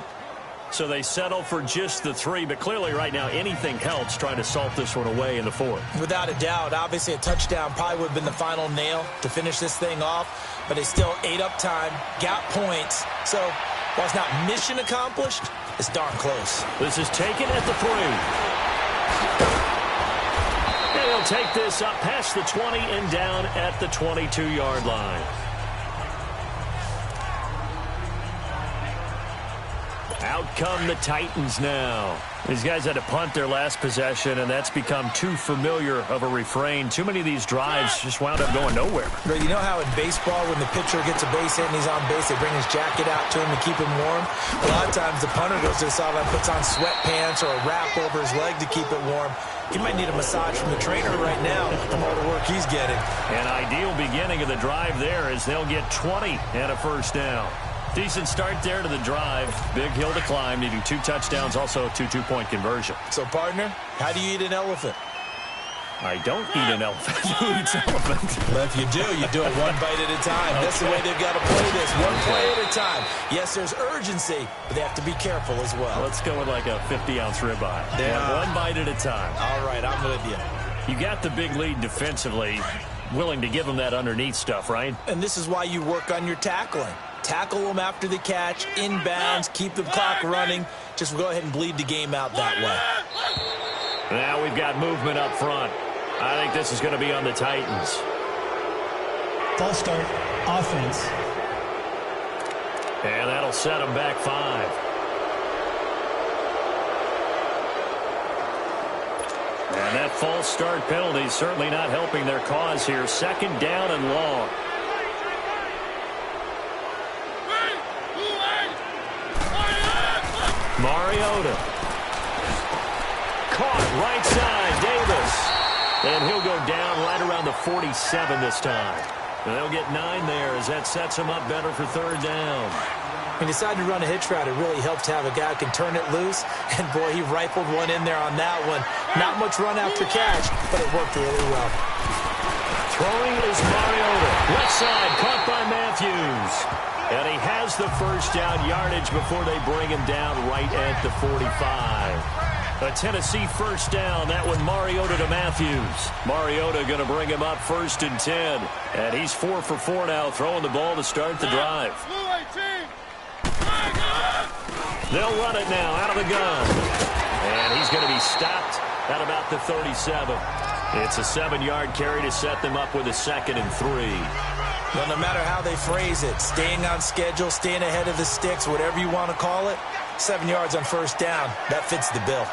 So they settle for just the 3, but clearly right now anything helps trying to salt this one away in the 4th. Without a doubt, obviously a touchdown probably would have been the final nail to finish this thing off, but they still ate up time, got points. So while it's not mission accomplished, it's darn close. This is taken at the 3. And he'll take this up past the 20 and down at the 22-yard line. Out come the Titans now. These guys had to punt their last possession, and that's become too familiar of a refrain. Too many of these drives just wound up going nowhere. But you know how in baseball, when the pitcher gets a base hit and he's on base, they bring his jacket out to him to keep him warm? A lot of times the punter goes to the sideline, puts on sweatpants or a wrap over his leg to keep it warm. He might need a massage from the trainer right now from all the work he's getting. An ideal beginning of the drive there as they'll get 20 and a first down. Decent start there to the drive. Big hill to climb, needing 2 touchdowns, also a 2-2-point conversion. So, partner, how do you eat an elephant? I don't eat an elephant. Who eats elephant? Well, if you do it one bite at a time. Okay. That's the way they've got to play this, one play at a time. Yes, there's urgency, but they have to be careful as well. Let's go with like a 50-ounce ribeye. One bite at a time. All right, I'm with you. You got the big lead defensively, willing to give them that underneath stuff, right? And this is why you work on your tackling. tackle them after the catch, inbounds, keep the clock running. Just go ahead and bleed the game out that way. Now we've got movement up front. I think this is going to be on the Titans. False start, offense. And that'll set them back 5. And that false start penalty is certainly not helping their cause here. 2nd down and long. Mariota. Caught right side, Davis. And he'll go down right around the 47 this time. And they'll get 9 there as that sets him up better for 3rd down. He decided to run a hitch route. It really helped to have a guy who can turn it loose. And, boy, he rifled one in there on that one. Not much run after catch, but it worked really well. Throwing is Mariota. Left side, caught by Matthews. And he has the 1st down yardage before they bring him down right at the 45. A Tennessee 1st down. That one Mariota to Matthews. Mariota going to bring him up 1st and 10. And he's 4 for 4 now, throwing the ball to start the drive. They'll run it now out of the gun. And he's going to be stopped at about the 37. It's a 7-yard carry to set them up with a 2nd and 3. Well, no matter how they phrase it, staying on schedule, staying ahead of the sticks, whatever you want to call it, 7 yards on 1st down, that fits the bill.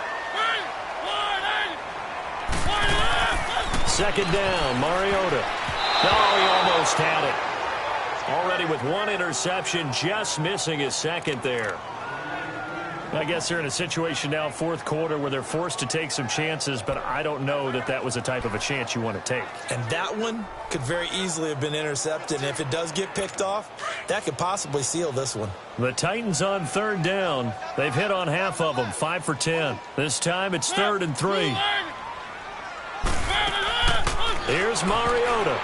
2nd down, Mariota. Oh, he almost had it. Already with 1 interception, just missing his 2nd there. I guess they're in a situation now, 4th quarter, where they're forced to take some chances, but I don't know that that was the type of a chance you want to take. And that one could very easily have been intercepted, and if it does get picked off, that could possibly seal this one. The Titans on 3rd down. They've hit on half of them, 5 for 10. This time it's 3rd and 3. Here's Mariota.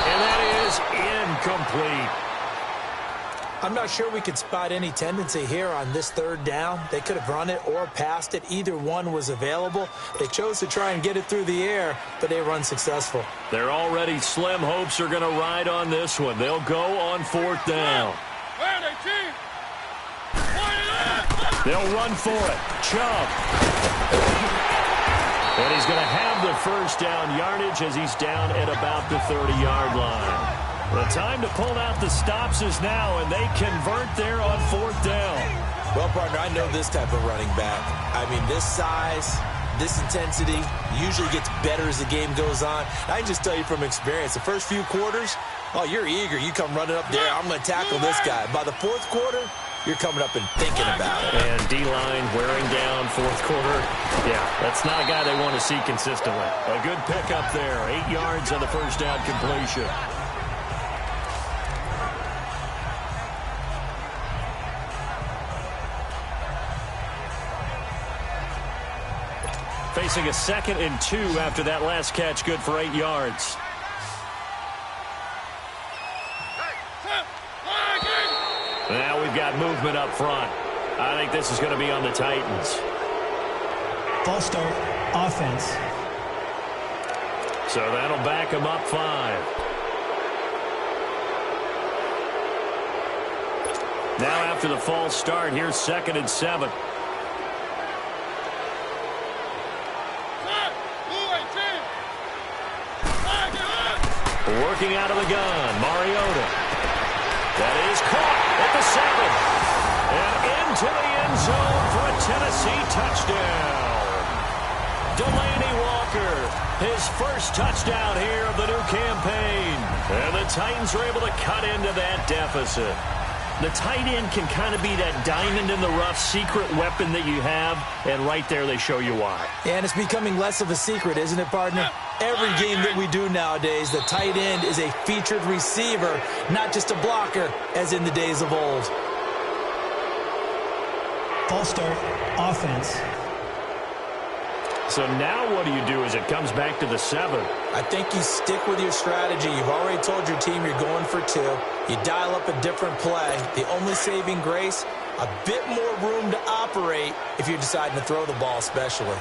And that is incomplete. I'm not sure we could spot any tendency here on this 3rd down. They could have run it or passed it. Either one was available. They chose to try and get it through the air, but they were unsuccessful. They're already slim hopes are going to ride on this one. They'll go on 4th down. They'll run for it. Chubb. And he's going to have the 1st down yardage as he's down at about the 30-yard line. The time to pull out the stops is now, and they convert there on 4th down. Well, partner, I know this type of running back. I mean, this size, this intensity usually gets better as the game goes on. I can just tell you from experience, the first few quarters, oh, you're eager. You come running up there, I'm going to tackle this guy. By the 4th quarter, you're coming up and thinking about it. And D-line wearing down 4th quarter. Yeah, that's not a guy they want to see consistently. A good pickup there. 8 yards on the 1st down completion. Facing a 2nd and 2 after that last catch, good for 8 yards. Now we've got movement up front. I think this is going to be on the Titans. False start, offense. So that'll back them up 5. Now after the false start, here's 2nd and 7. Working out of the gun, Mariota. That is caught at the 7. And into the end zone for a Tennessee touchdown. Delaney Walker, his 1st touchdown here of the new campaign. And the Titans are able to cut into that deficit. The tight end can kind of be that diamond in the rough secret weapon that you have, and right there they show you why. And it's becoming less of a secret, isn't it, partner? Every game that we do nowadays, the tight end is a featured receiver, not just a blocker, as in the days of old. False start, offense. So now what do you do as it comes back to the 7? I think you stick with your strategy. You've already told your team you're going for 2. You dial up a different play. The only saving grace, a bit more room to operate if you're deciding to throw the ball especially.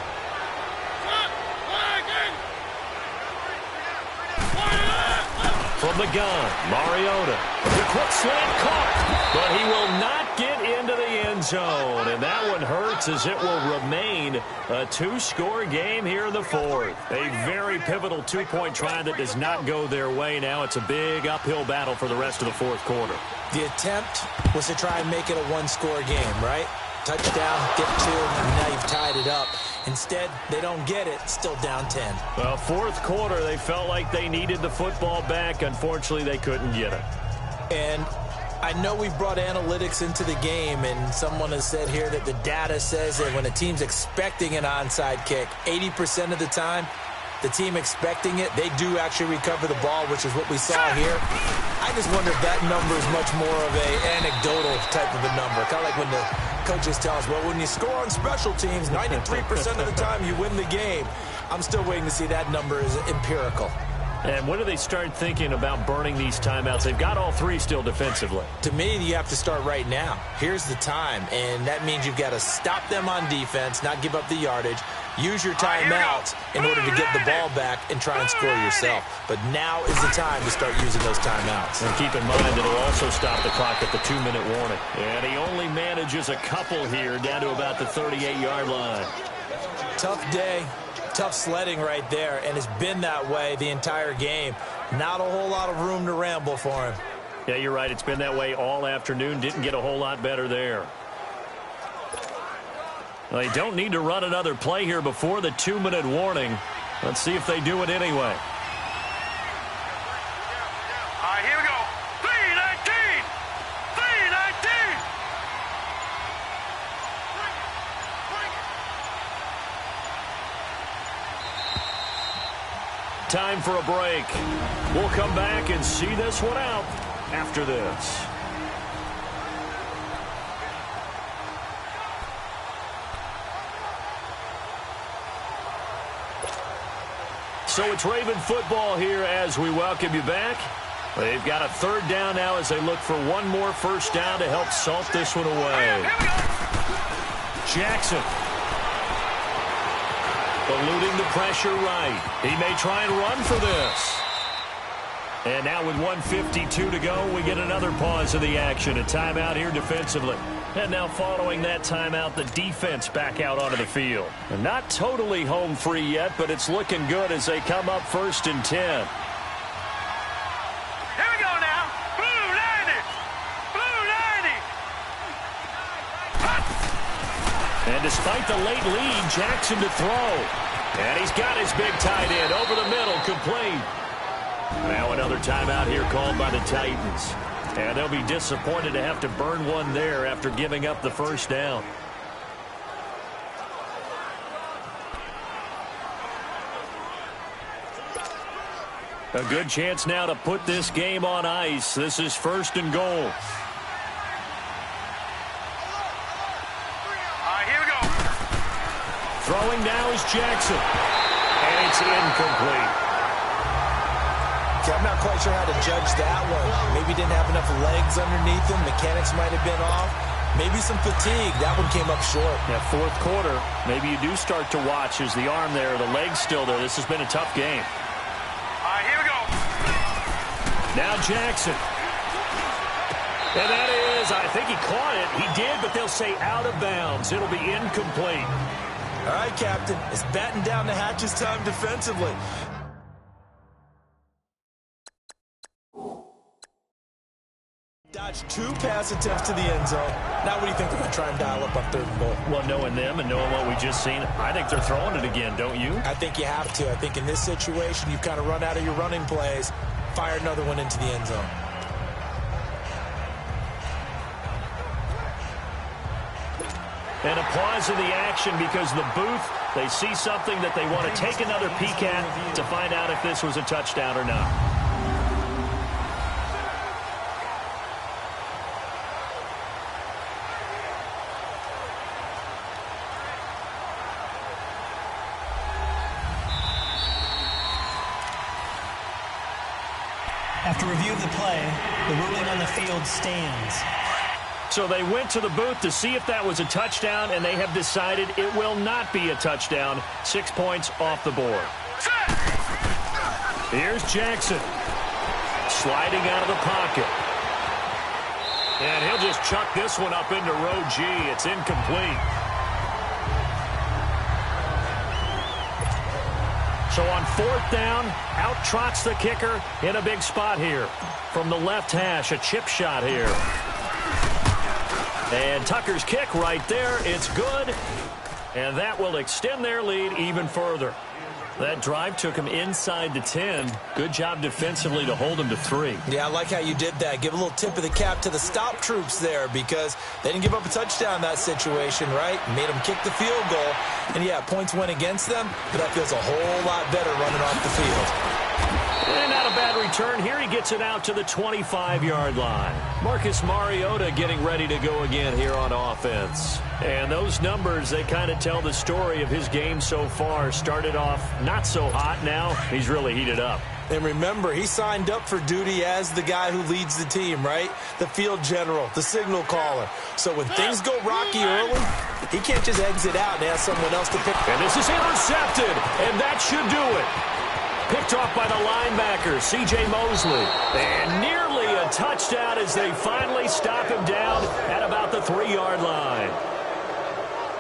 from the gun. Mariota. The quick slant caught, but he will not get into the end zone. And that one hurts as it will remain a two-score game here in the fourth. A very pivotal two-point try that does not go their way. Now it's a big uphill battle for the rest of the fourth quarter. The attempt was to try and make it a one-score game, right? Touchdown, get two, and now you've tied it up. Instead, they don't get it, still down 10. Well, fourth quarter, they felt like they needed the football back. Unfortunately, they couldn't get it. And I know we've brought analytics into the game, and someone has said here that the data says that when a team's expecting an onside kick, 80% of the time, the team expecting it, they do actually recover the ball, which is what we saw here. I just wonder if that number is much more of an anecdotal type of a number. Kind of like when the coaches tell us, well, when you score on special teams, 93% of the time you win the game. I'm still waiting to see that number is empirical. And when do they start thinking about burning these timeouts? They've got all three still defensively. To me, you have to start right now. Here's the time, and that means you've got to stop them on defense, not give up the yardage, use your timeouts in order to get the ball back and try and score yourself. But now is the time to start using those timeouts. And keep in mind, it'll also stop the clock at the 2-minute warning. And he only manages a couple here down to about the 38-yard line. Tough day. Tough sledding right there, and it's been that way the entire game. Not a whole lot of room to ramble for him. Yeah, you're right. It's been that way all afternoon. Didn't get a whole lot better there. Well, they don't need to run another play here before the 2-minute warning. Let's see if they do it anyway. All right, here we go. 3:19. 3:19. Time for a break. We'll come back and see this one out after this. So it's Raven football here as we welcome you back. They've got a third down now as they look for one more first down to help salt this one away. Jackson. Eluding the pressure right. He may try and run for this. And now with 1:52 to go, we get another pause of the action. A timeout here defensively. And now following that timeout, the defense back out onto the field. And not totally home free yet, but it's looking good as they come up 1st and 10. Here we go now. Blue 90. Blue 90. And despite the late lead, Jackson to throw. And he's got his big tight end over the middle, complete. Now another timeout here called by the Titans. And they'll be disappointed to have to burn one there after giving up the first down. A good chance now to put this game on ice. This is 1st and goal. All right, here we go. Throwing now is Jackson. And it's incomplete. Okay, I'm not quite sure how to judge that one. Maybe didn't have enough legs underneath him. Mechanics might have been off. Maybe some fatigue. That one came up short. Yeah, fourth quarter, maybe you do start to watch as the arm there, the leg's still there. This has been a tough game. All right, here we go. Now Jackson. And that is, I think he caught it. He did, but they'll say out of bounds. It'll be incomplete. All right, Captain. It's batten down the hatches time defensively. Dodged 2 pass attempts to the end zone. Now what do you think they're going to try and dial up on 3rd and goal? Well, knowing them and knowing what we just seen, I think they're throwing it again, don't you? I think you have to. I think in this situation, you've kind of run out of your running plays. Fire another one into the end zone. And a pause in the action because the booth, they see something that they want to take another peek at to find out if this was a touchdown or not. After review of the play, the ruling on the field stands. So they went to the booth to see if that was a touchdown, and they have decided it will not be a touchdown. 6 points off the board. Here's Jackson. Sliding out of the pocket. And he'll just chuck this one up into row G. It's incomplete. So on 4th down, out trots the kicker in a big spot here. From the left hash, a chip shot here. And Tucker's kick right there. It's good. And that will extend their lead even further. That drive took him inside the 10. Good job defensively to hold him to 3. Yeah, I like how you did that. Give a little tip of the cap to the stop troops there because they didn't give up a touchdown in that situation, right? Made them kick the field goal. And, yeah, points went against them, but that feels a whole lot better running off the field. And not a bad return. Here he gets it out to the 25-yard line. Marcus Mariota getting ready to go again here on offense. And those numbers, they kind of tell the story of his game so far. Started off not so hot. Now he's really heated up. And remember, he signed up for duty as the guy who leads the team, right? The field general, the signal caller. So when things go rocky early, he can't just exit out and ask someone else to pick. And this is intercepted, and that should do it. Picked off by the linebacker, C.J. Mosley. And nearly a touchdown as they finally stop him down at about the 3-yard line.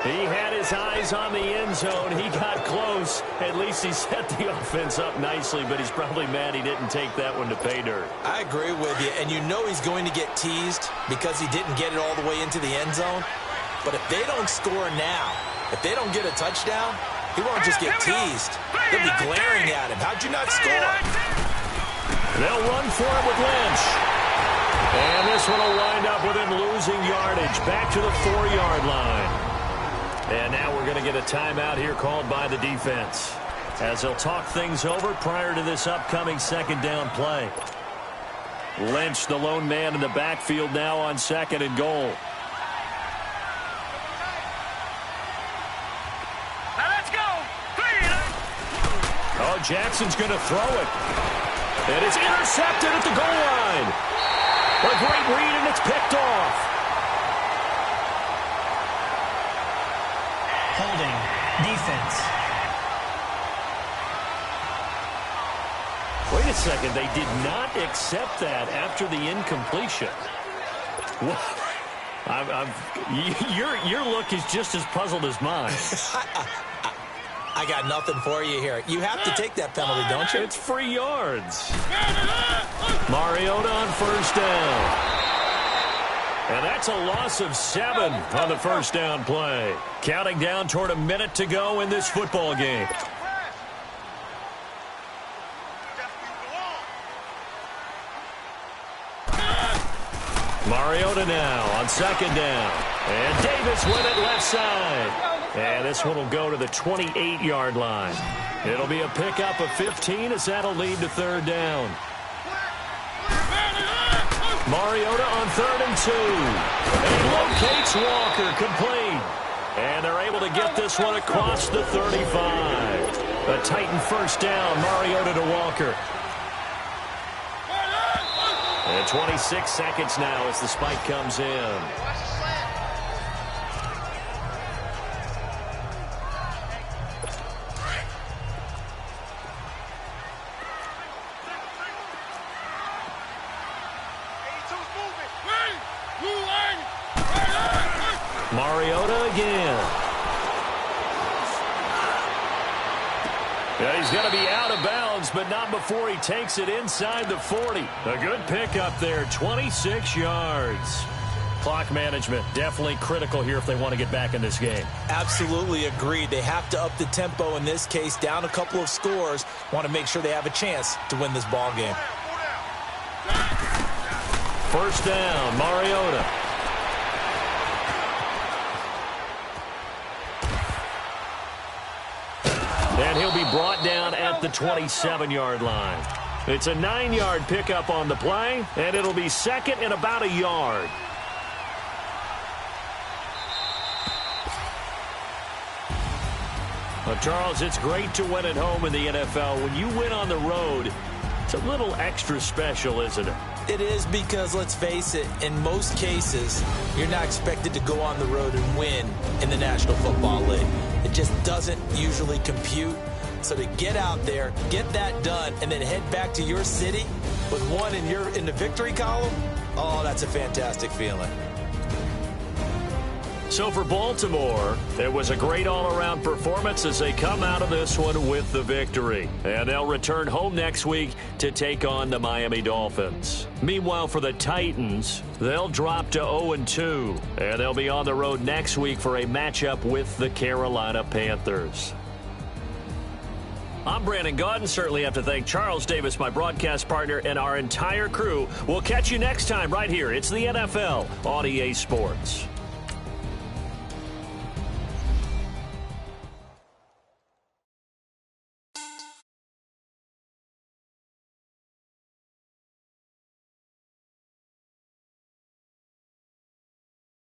He had his eyes on the end zone. He got close. At least he set the offense up nicely, but he's probably mad he didn't take that one to pay dirt. I agree with you, and you know he's going to get teased because he didn't get it all the way into the end zone. But if they don't score now, if they don't get a touchdown, he won't just get teased. They'll be glaring at him. How'd you not score? They'll run for it with Lynch. And this one will wind up with him losing yardage. Back to the 4-yard line. And now we're going to get a timeout here called by the defense, as they'll talk things over prior to this upcoming 2nd down play. Lynch, the lone man in the backfield now on 2nd and goal. Oh, Jackson's going to throw it. And it's intercepted at the goal line. A great read, and it's picked off. Holding. Defense. Wait a second. They did not accept that after the incompletion. Your look is just as puzzled as mine. I got nothing for you here. You have to take that penalty, don't you? It's free yards. Mariota on 1st down. And that's a loss of 7 on the 1st down play. Counting down toward a minute to go in this football game. Mariota now on 2nd down. And Davis with it left side. And this one will go to the 28-yard line. It'll be a pickup of 15 as that'll lead to 3rd down. Mariota on 3rd and 2. And he locates Walker complete. And they're able to get this one across the 35. A Titan 1st down, Mariota to Walker. And 26 seconds now as the spike comes in. Mariota again. Yeah, he's going to be out of bounds, but not before he takes it inside the 40. A good pickup there, 26 yards. Clock management, definitely critical here if they want to get back in this game. Absolutely agreed. They have to up the tempo in this case, down a couple of scores. Want to make sure they have a chance to win this ball game. 1st down, Mariota. And he'll be brought down at the 27-yard line. It's a 9-yard pickup on the play, and it'll be 2nd and about a yard. Well, Charles, it's great to win at home in the NFL. When you win on the road, it's a little extra special, isn't it? It is because, let's face it, in most cases, you're not expected to go on the road and win in the National Football League. It just doesn't usually compute. So to get out there, get that done, and then head back to your city with one in the victory column, oh, that's a fantastic feeling. So for Baltimore, it was a great all-around performance as they come out of this one with the victory. And they'll return home next week to take on the Miami Dolphins. Meanwhile, for the Titans, they'll drop to 0-2. And they'll be on the road next week for a matchup with the Carolina Panthers. I'm Brandon Gaudin. Certainly have to thank Charles Davis, my broadcast partner, and our entire crew. We'll catch you next time right here. It's the NFL on EA Sports.